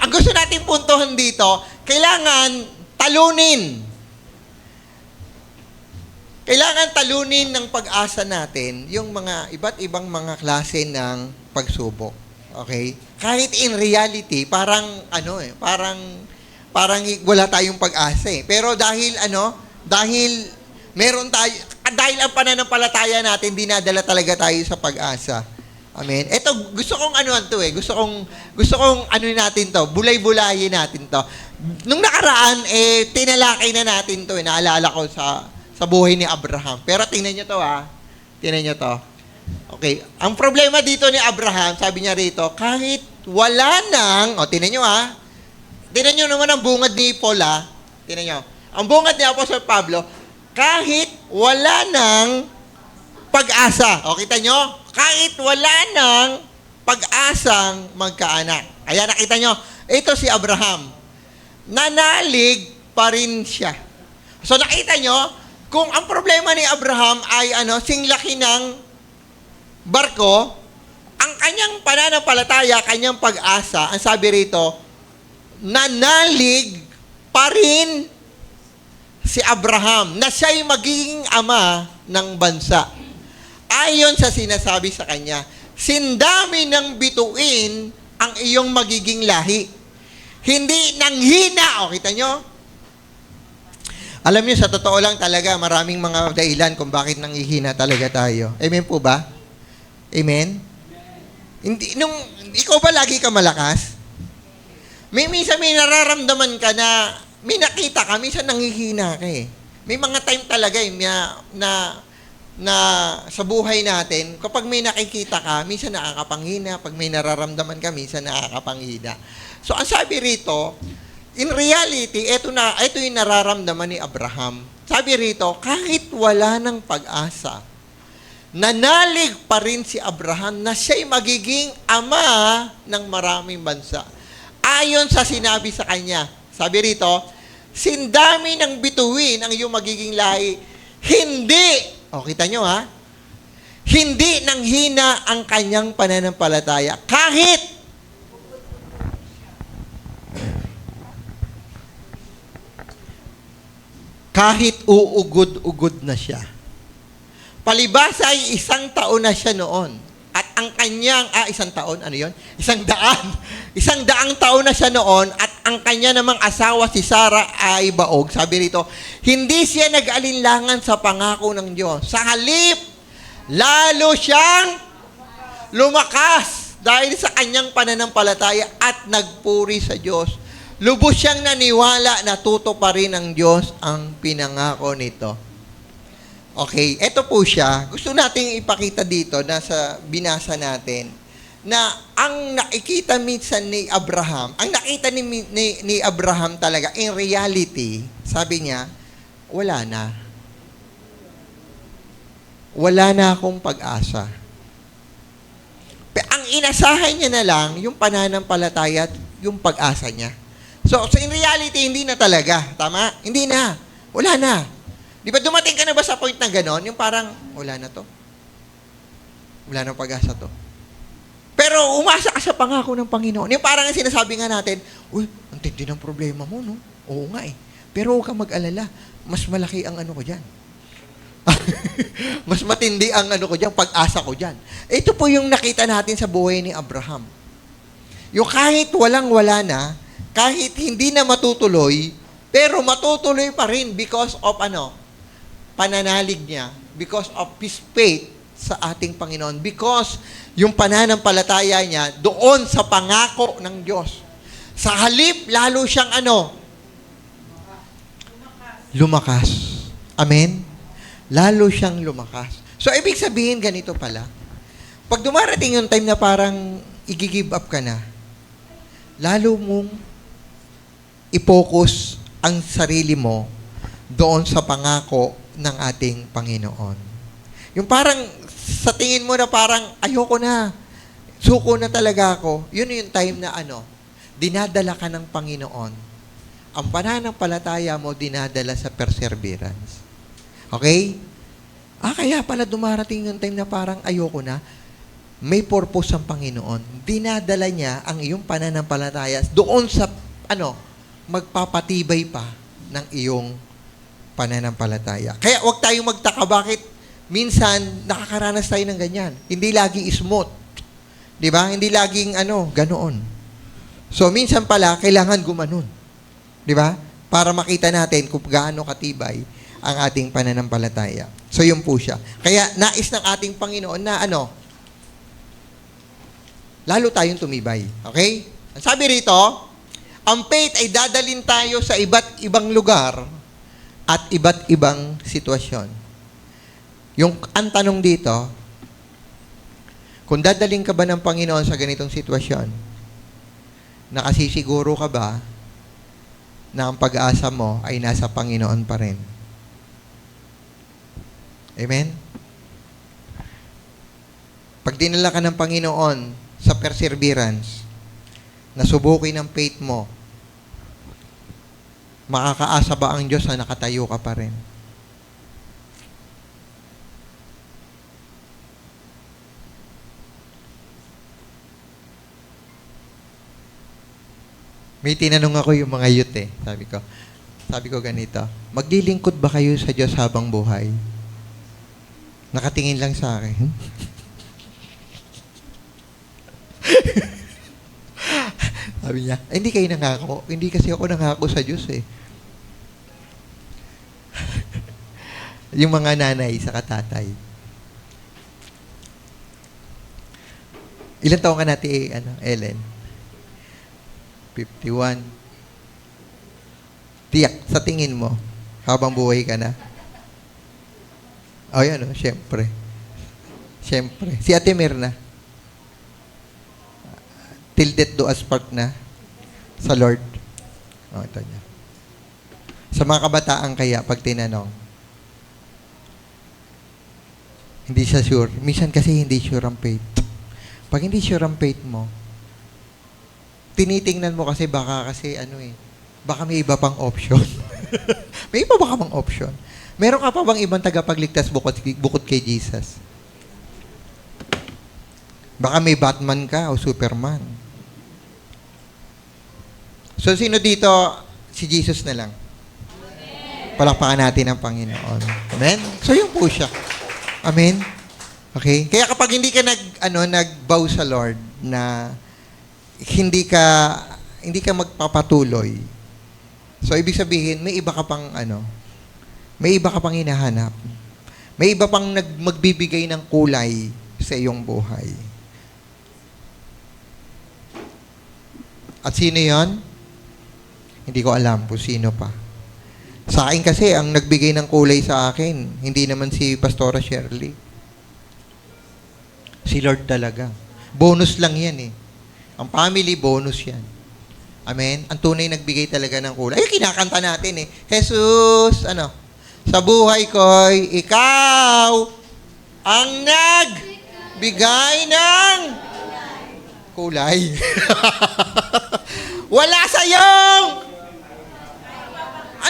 [SPEAKER 5] gusto natin puntuhan dito, kailangan talunin. Kailangan talunin ng pag-asa natin yung mga iba't ibang mga klase ng pagsubok. Okay? Kahit in reality, parang wala tayong pag-asa eh. Pero dahil meron tayo, dahil ang pananampalataya natin, dinadala talaga tayo sa pag-asa. Amen. Ito, gusto kong gusto kong natin to, bulay-bulayin natin to. Nung nakaraan, tinalakay na natin to, naalala ko sa buhay ni Abraham. Pero tingnan nyo to, Tingnan nyo to. Okay. Ang problema dito ni Abraham, sabi niya rito, kahit wala nang, tingnan nyo, tingnan nyo naman ang bungad ni Paul, Tingnan nyo. Ang bungad ni Apostle Pablo, kahit wala nang pag-asa. Kita nyo? Kahit wala nang pag-asang magkaanak. Ayan, nakita nyo? Ito si Abraham. Nanalig pa rin siya. So, nakita nyo, kung ang problema ni Abraham ay singlaki ng barko, ang kanyang pananampalataya, kanyang pag-asa, ang sabi rito, nanalig pa rin si Abraham na siya'y magiging ama ng bansa. Ayon sa sinasabi sa kanya, sindami ng bituin ang iyong magiging lahi. Hindi nang hina. Kita nyo? Alam niyo, sa totoo lang talaga, maraming mga dahilan kung bakit nanghihina talaga tayo. Amen po ba? Amen? Hindi, ikaw ba lagi ka malakas? Minsan may nararamdaman ka na, may nakita ka, minsan nanghihina ka eh. May mga time talaga eh, na sa buhay natin, kapag may nakikita ka, minsan nakakapanghina. Pag may nararamdaman ka, minsan nakakapanghina. So, ang sabi rito, in reality, ito yung nararamdaman ni Abraham. Sabi rito, kahit wala ng pag-asa, nanalig pa rin si Abraham na siya'y magiging ama ng maraming bansa. Ayon sa sinabi sa kanya, sabi rito, sindami ng bituin ang iyong magiging lahi. Hindi, kita nyo ha, hindi nang hina ang kanyang pananampalataya. Kahit uugod-ugod na siya. Palibasa ay 1 taon na siya noon. At ang kanyang, 1 taon, ano yun? 100. 100 taon na siya noon at ang kanya namang asawa si Sarah ay baog. Sabi rito, hindi siya nag-alinlangan sa pangako ng Diyos. Sa halip, lalo siyang lumakas dahil sa kanyang pananampalataya at nagpuri sa Diyos. Lubos siyang naniwala na tutuparin ng Diyos ang pinangako nito. Okay, ito po siya. Gusto nating ipakita dito na sa binasa natin na ang nakikita minsan ni Abraham, ang nakita ni Abraham talaga, in reality, sabi niya, wala na. Wala na akong pag-asa. Ang inasahan niya na lang, yung pananampalataya at yung pag-asa niya. So in reality, hindi na talaga. Tama? Hindi na. Wala na. Di ba dumating ka na ba sa point na gano'n? Yung parang, wala na to. Wala na pag-asa to. Pero umasa ka sa pangako ng Panginoon. Yung parang sinasabi nga natin, uy, ang tindi ng problema mo, no? Oo nga eh. Pero huwag kang mag-alala. Mas malaki ang ano ko dyan. Mas matindi ang ano ko dyan, pag-asa ko dyan. Ito po yung nakita natin sa buhay ni Abraham. Yung kahit walang-wala na, kahit hindi na matutuloy, pero matutuloy pa rin because of pananalig niya, because of his faith sa ating Panginoon, because yung pananampalataya niya doon sa pangako ng Diyos. Sa halip, lalo siyang lumakas. Amen? Lalo siyang lumakas. So, ibig sabihin, ganito pala. Pag dumarating yung time na parang i-give up ka na, lalo mong i-focus ang sarili mo doon sa pangako ng ating Panginoon. Yung parang sa tingin mo na parang ayoko na, suko na talaga ako, yun yung time na dinadala ka ng Panginoon. Ang pananampalataya mo dinadala sa perseverance. Okay? Kaya pala dumarating yung time na parang ayoko na, may purpose ang Panginoon. Dinadala niya ang iyong pananampalataya doon sa magpapatibay pa ng iyong pananampalataya. Kaya huwag tayong magtaka bakit minsan nakakaranas tayo ng ganyan. Hindi laging smooth. Di ba? Hindi laging ganoon. So, minsan pala, kailangan gumanon. Di ba? Para makita natin kung gaano katibay ang ating pananampalataya. So, yun po siya. Kaya, nais ng ating Panginoon na lalo tayong tumibay. Okay? Sabi rito, ang faith ay dadalhin tayo sa iba't ibang lugar at iba't ibang sitwasyon. Ang tanong dito, kung dadaling ka ba ng Panginoon sa ganitong sitwasyon, nakasisiguro ka ba na ang pag-asa mo ay nasa Panginoon pa rin? Amen? Pag dinala ka ng Panginoon sa perseverance, nasubukin ang faith mo, makakaasa ba ang Diyos na nakatayo ka pa rin? May tinanong ako yung mga youth Sabi ko ganito, maglilingkod ba kayo sa Diyos habang buhay? Nakatingin lang sa akin. Sabi niya, hindi kayo nangako. Hindi kasi ako nangako sa Diyos Yung mga nanay sa katatay. Ilan taon ka natin, Ellen? 51. Tiyak, sa tingin mo, habang buhay ka na? O, yan, syempre. Syempre. Si Ate Mirna, till death do us part na sa Lord. O, ito niya. Sa mga kabataan kaya, pag tinanong, hindi siya sure. Minsan kasi hindi sure ang faith. Pag hindi sure ang faith mo, tinitingnan mo kasi baka baka may iba pang option. May iba baka pang option. Meron ka pa bang ibang tagapagligtas bukod kay Jesus? Baka may Batman ka o Superman. So, sino dito? Si Jesus na lang. Palakpakan natin ang Panginoon. Amen? So, yun po siya. Amen? Okay? Kaya kapag hindi ka nag-bow sa Lord na hindi ka magpapatuloy, so, ibig sabihin, may iba ka pang hinahanap. May iba pang magbibigay ng kulay sa iyong buhay. At sino yon? Hindi ko alam kung sino pa. Sa akin kasi, ang nagbigay ng kulay sa akin, hindi naman si Pastora Shirley. Si Lord talaga. Bonus lang yan eh. Ang family, bonus yan. Amen? Ang tunay nagbigay talaga ng kulay. Ay, kinakanta natin eh. Jesus, sa buhay ko'y ikaw ang nagbigay ng kulay. Wala sa'yong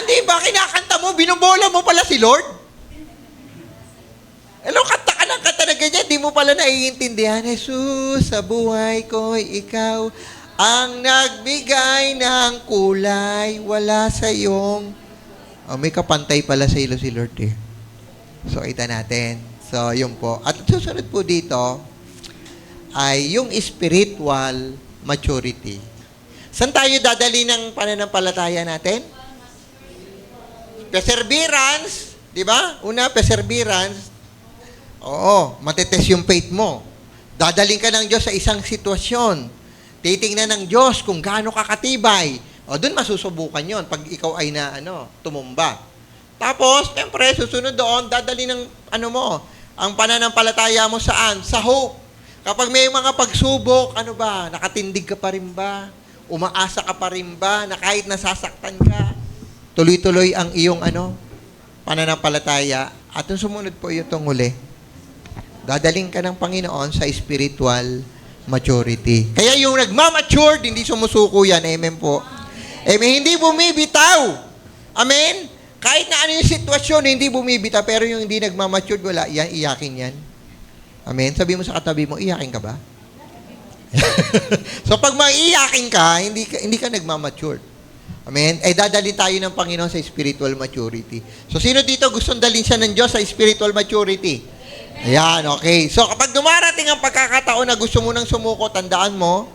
[SPEAKER 5] hindi ba kinakanta mo, binubola mo pala si Lord? Hello, kanta ka ng kanta na ganyan, di mo pala naiintindihan. Jesus, sa buhay ko'y ikaw ang nagbigay ng kulay, wala sa iyong... may kapantay pala sa ilo si Lord eh. So, kita natin. So, yun po. At susunod po dito ay yung spiritual maturity. Saan tayo dadali ng pananampalataya natin? Perseverance, di ba? Una, perseverance. Oo, matitest yung faith mo. Dadaling ka ng Diyos sa isang sitwasyon. Titingnan ng Diyos kung gaano ka katibay. O, doon masusubukan yon pag ikaw ay tumumba. Tapos, siyempre, susunod doon, dadali ng ang pananampalataya mo saan? Sa hope. Kapag may mga pagsubok, nakatindig ka pa rin ba? Umaasa ka pa rin ba? Na kahit nasasaktan ka, tuloy-tuloy ang iyong pananampalataya. At yung sumunod po itong huli, dadaling ka ng Panginoon sa spiritual maturity. Kaya yung nagmamature, hindi sumusuko yan. Amen po. Amen. Hindi bumibitaw. Amen. Kahit na ano yung sitwasyon, hindi bumibitaw. Pero yung hindi nagmamature, wala. Yan, iyakin yan. Amen. Sabi mo sa katabi mo, iyakin ka ba? So pag maiyakin ka, hindi ka nagmamature. Amen? Dadalhin tayo ng Panginoon sa spiritual maturity. So, sino dito gustong dalhin siya ng Diyos sa spiritual maturity? Ayan, okay. So, kapag dumarating ang pagkakataon na gusto mo nang sumuko, tandaan mo,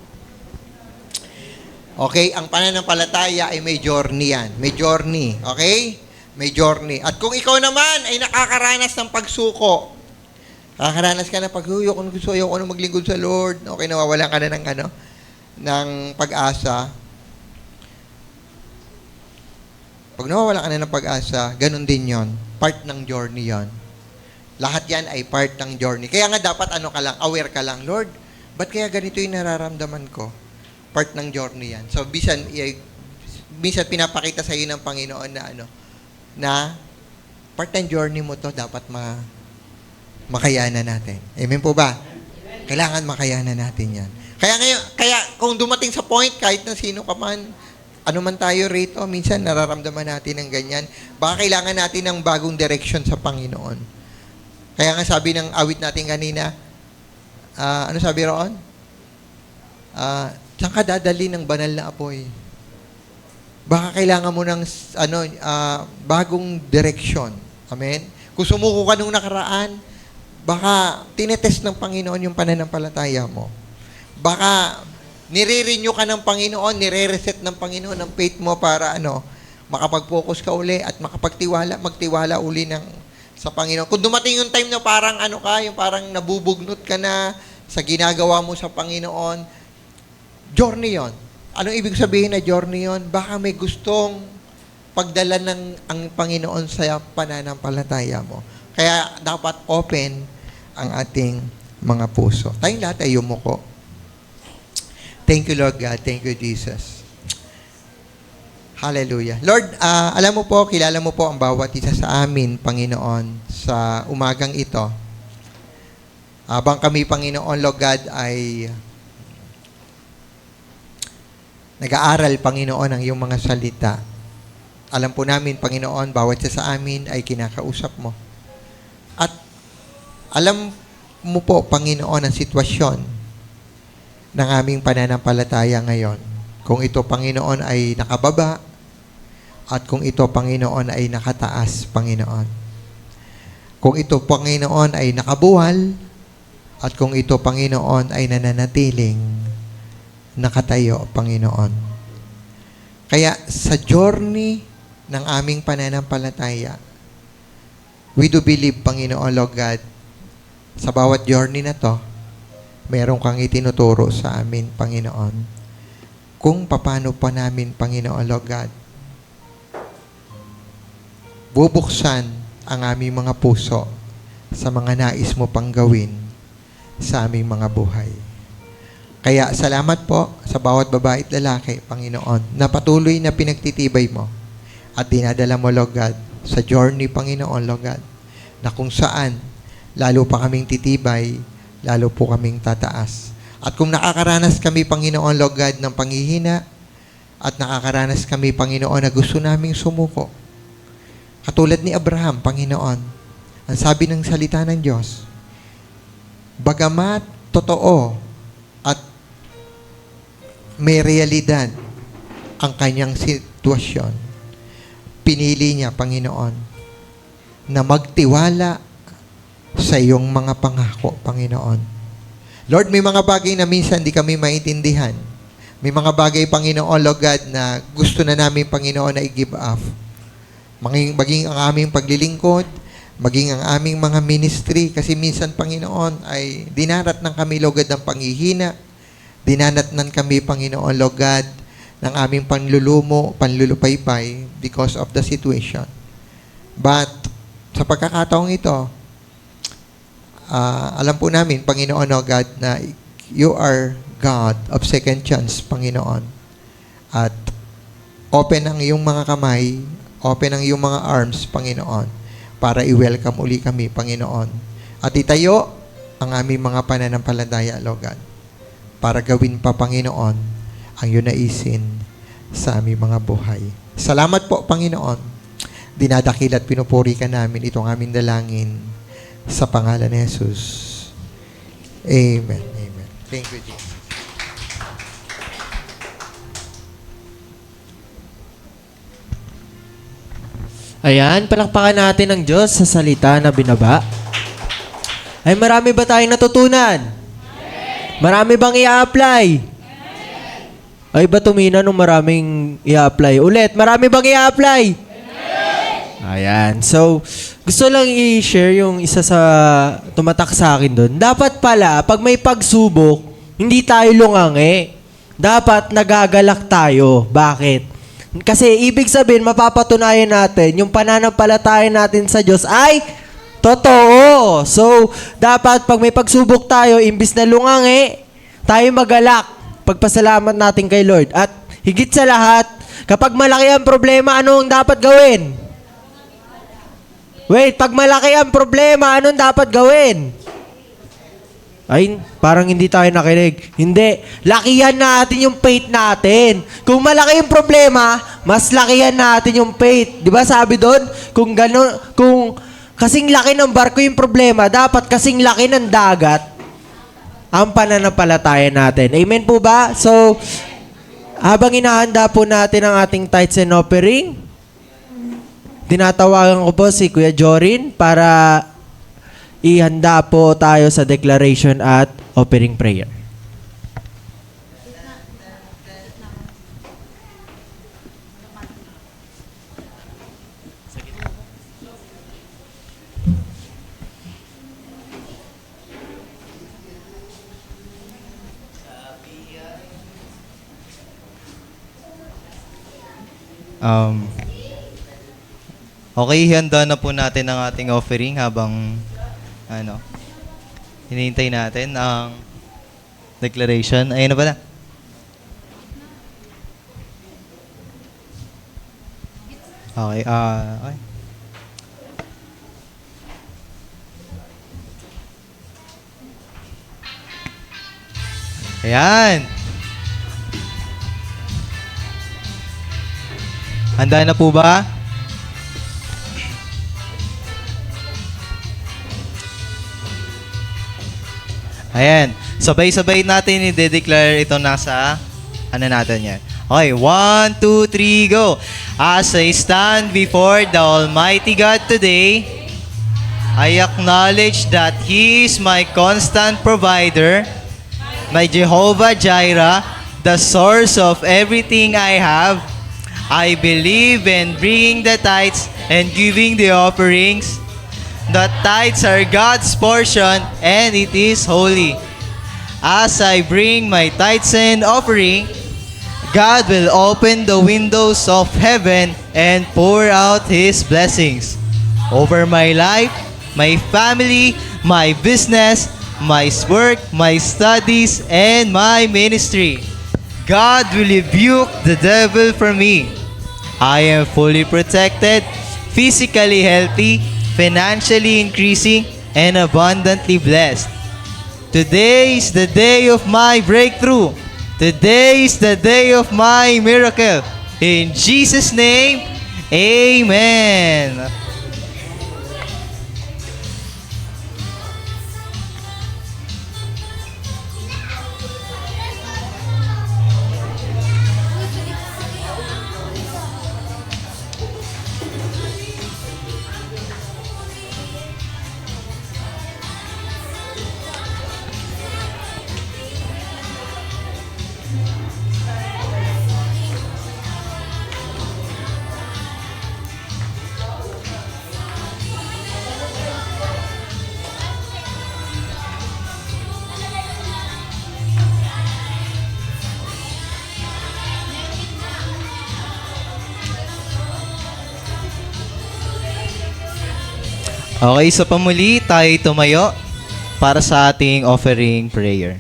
[SPEAKER 5] okay, ang pananampalataya ay may journey yan. May journey, okay? May journey. At kung ikaw naman ay nakakaranas ng pagsuko, nakakaranas ka na ayoko na maglingkod sa Lord, okay, nawawalan ka na ng pag-asa. Pag nawawala ka na ng pag-asa, ganun din yon. Part ng journey yon. Lahat yan ay part ng journey. Kaya nga dapat aware ka lang, Lord, ba't kaya ganito yung nararamdaman ko? Part ng journey yan. So, minsan pinapakita sa iyo ng Panginoon na part ng journey mo to, dapat makayanan natin. Amen po ba? Kailangan makayanan natin yan. Kaya kung dumating sa point, kahit na sino ka man, ano man tayo rito, minsan nararamdaman natin ng ganyan. Baka kailangan natin ng bagong direction sa Panginoon. Kaya nga sabi ng awit natin kanina, ano sabi roon? Saan ka dadali ng banal na apoy? Baka kailangan mo ng bagong direction. Amen? Kung sumuko ka nung nakaraan, baka tinetest ng Panginoon yung pananampalataya mo. Baka nire-renew ka ng Panginoon, nire-reset ng Panginoon ang faith mo para makapag-focus ka uli at magtiwala uli sa Panginoon. Kung dumating yung time na parang yung parang nabubugnot ka na, sa ginagawa mo sa Panginoon, journey yon. Anong ibig sabihin na journey yon? Baka may gustong pagdala ng ang Panginoon sa pananampalataya mo. Kaya dapat open ang ating mga puso. Tayong lahat ay yumuko. Thank you, Lord God. Thank you, Jesus. Hallelujah. Lord, alam mo po, kilala mo po ang bawat isa sa amin, Panginoon, sa umagang ito. Habang kami, Panginoon, Lord God, ay nag-aaral, Panginoon, ang iyong mga salita. Alam po namin, Panginoon, bawat isa sa amin ay kinakausap mo. At alam mo po, Panginoon, ang sitwasyon ng aming pananampalataya ngayon. Kung ito, Panginoon, ay nakababa at kung ito, Panginoon, ay nakataas, Panginoon. Kung ito, Panginoon, ay nakabuwal at kung ito, Panginoon, ay nananatiling nakatayo, Panginoon. Kaya sa journey ng aming pananampalataya, we do believe, Panginoon, Lord God, sa bawat journey na to, meron kang itinuturo sa amin, Panginoon, kung paano pa namin, Panginoon, Lord God, bubuksan ang aming mga puso sa mga nais mo pang gawin sa aming mga buhay. Kaya salamat po sa bawat babae at lalaki, Panginoon, na patuloy na pinagtitibay mo at dinadala mo, Lord God, sa journey, Panginoon, Lord God, na kung saan lalo pa kaming titibay, lalo po kaming tataas. At kung nakakaranas kami, Panginoon, Lord God, ng panghihina at nakakaranas kami, Panginoon, na gusto naming sumuko, katulad ni Abraham, Panginoon, ang sabi ng salita ng Diyos, bagamat totoo at may realidad ang kanyang sitwasyon, pinili niya, Panginoon, na magtiwala sa iyong mga pangako, Panginoon. Lord, may mga bagay na minsan di kami maintindihan. May mga bagay, Panginoon, Lord God, na gusto na namin, Panginoon, na i-give up. Maging ang aming paglilingkod, maging ang aming mga ministry, kasi minsan, Panginoon, ay dinarat ng kami, Lord God, ng panghihina, dinanat ng kami, Panginoon, Lord God, ng aming panlulupaypay because of the situation. But, sa pagkakataong ito, alam po namin, Panginoon, Lord God, na you are God of second chance, Panginoon. At open ang iyong mga kamay, open ang iyong mga arms, Panginoon, para i-welcome uli kami, Panginoon. At itayo ang aming mga pananampalataya, Lord God, para gawin pa, Panginoon, ang iyong naisin sa aming mga buhay. Salamat po, Panginoon. Dinadakil at pinupuri ka namin itong aming dalangin sa pangalan ni Jesus. Amen. Amen. Thank you, Jesus.
[SPEAKER 3] Ayan, palakpakan natin ang Diyos sa salita na binaba. Ay, marami ba tayong natutunan? Marami bang i-apply? Ay, ba tumina nung maraming i-apply? Ulit, marami bang i-apply? Ayan, so, gusto lang i-share yung isa sa tumatak sa akin doon. Dapat pala, pag may pagsubok, hindi tayo lungangi. Dapat nagagalak tayo. Bakit? Kasi ibig sabihin, mapapatunayan natin, yung pananampalataya natin sa Diyos ay totoo. So, dapat pag may pagsubok tayo, imbis na lungangi, tayo magalak. Pagpasalamat natin kay Lord. At higit sa lahat, kapag malaki ang problema, anong dapat gawin? Wait, pag malaki ang problema, anong dapat gawin? Ay, parang hindi tayo nakinig. Hindi. Lakihan natin yung faith natin. Kung malaki yung problema, mas lakihan natin yung faith. Di ba sabi doon? Kung kasing laki ng barko yung problema, dapat kasing laki ng dagat ang pananampalataya natin. Amen po ba? So, habang inahanda po natin ang ating tithes and offering, tinatawagan ko po si Kuya Jorin para ihanda po tayo sa declaration at offering prayer.
[SPEAKER 6] Okay, handa na po natin ang ating offering habang hinihintay natin ang declaration. Ayun na pala. Okay, okay. Ayan. Handa na po ba? Ayan. Sabay-sabay natin i-declare ito nasa natin yan. Okay, 1, 2, 3, go. As I stand before the Almighty God today, I acknowledge that He is my constant provider, my Jehovah Jireh, the source of everything I have. I believe in bringing the tithes and giving the offerings. The tithes are God's portion and it is holy. As I bring my tithes and offering, God will open the windows of heaven and pour out His blessings over my life, my family, my business, my work, my studies, and my ministry. God will rebuke the devil from me. I am fully protected, physically healthy, financially increasing, and abundantly blessed. Today is the day of my breakthrough. Today is the day of my miracle. In Jesus' name, amen. Okay, sa pamuli, tayo tumayo para sa ating offering prayer.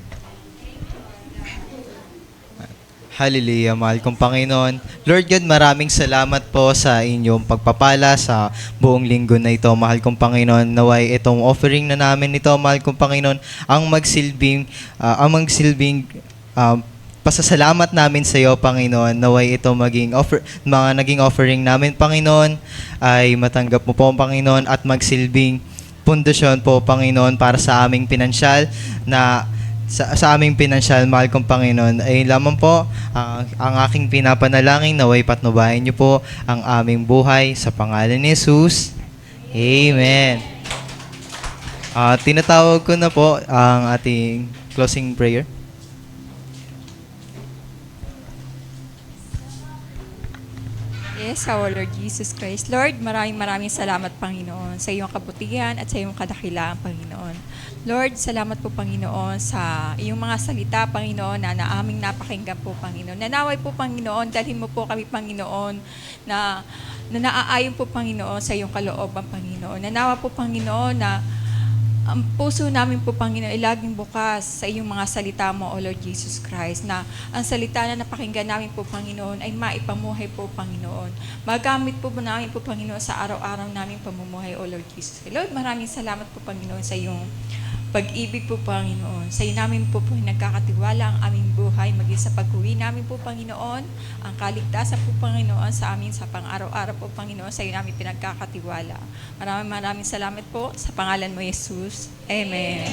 [SPEAKER 6] Hallelujah, mahal kong Panginoon. Lord God, maraming salamat po sa inyong pagpapala sa buong linggo na ito. Mahal kong Panginoon, naway itong offering na namin ito, mahal kong Panginoon, ang magsilbing pasasalamat namin sa iyo, Panginoon. Naway ito mga naging offering namin, Panginoon, ay matanggap mo po, Panginoon, at magsilbing pundasyon po, Panginoon, para sa aming pinansyal na sa aming pinansyal, mahal kong Panginoon. Ay lamang po ang aking pinapanalangin, naway patnubayan niyo po ang aming buhay sa pangalan ni Jesus. Amen. Tinatawag ko na po ang ating closing prayer.
[SPEAKER 7] Yes, our Lord Jesus Christ. Lord, maraming salamat, Panginoon, sa iyong kabutihan at sa iyong kadakilaan, Panginoon. Lord, salamat po, Panginoon, sa iyong mga salita, Panginoon, na aming napakinggan po, Panginoon. Nanaway po, Panginoon, dalhin mo po kami, Panginoon, na naaayon po, Panginoon, sa iyong kalooban, Panginoon. Nanawa po, Panginoon, na ang puso namin po, Panginoon, ay laging bukas sa iyong mga salita mo, O Lord Jesus Christ, na ang salita na napakinggan namin po, Panginoon, ay maipamuhay po, Panginoon. Magamit po namin po, Panginoon, sa araw-araw namin pamumuhay, O Lord Jesus. Lord, maraming salamat po, Panginoon, sa iyong pag-ibig po, Panginoon. Sa iyo namin po nagkakatiwala ang aming buhay, maging sa pag-uwi namin po, Panginoon, ang kaligtasan po, Panginoon, sa amin sa pang-araw-araw po, Panginoon, sa iyo namin pinagkakatiwala. Maraming salamat po sa pangalan mo, Jesus. Amen.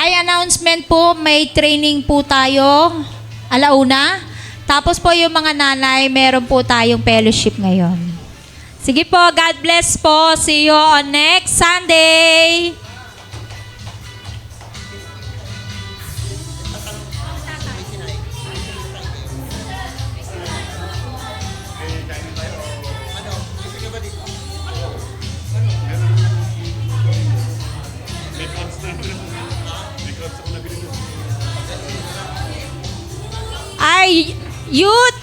[SPEAKER 8] Ay, announcement po, may training po tayo, alauna. Tapos po yung mga nanay, meron po tayong fellowship ngayon. Sige po, God bless po. See you on next Sunday. youth,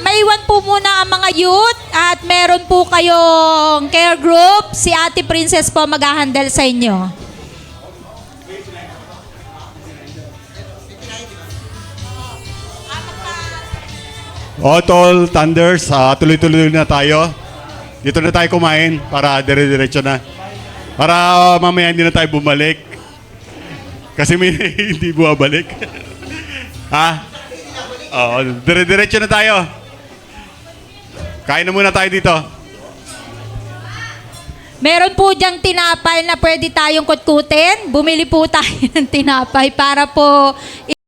[SPEAKER 8] maiwan po muna ang mga youth at meron po kayong care group. Si Ate Princess po mag-handle sa inyo.
[SPEAKER 9] Tol Thunders, tuloy-tuloy na tayo. Dito na tayo kumain para dire-diretso na. Para mamaya hindi na tayo bumalik. Kasi may hindi bumabalik. Ha? Dire-diretso na tayo. Kain na muna tayo dito.
[SPEAKER 8] Meron po diyang tinapay na pwede tayong kutkutin. Bumili po tayo ng tinapay para po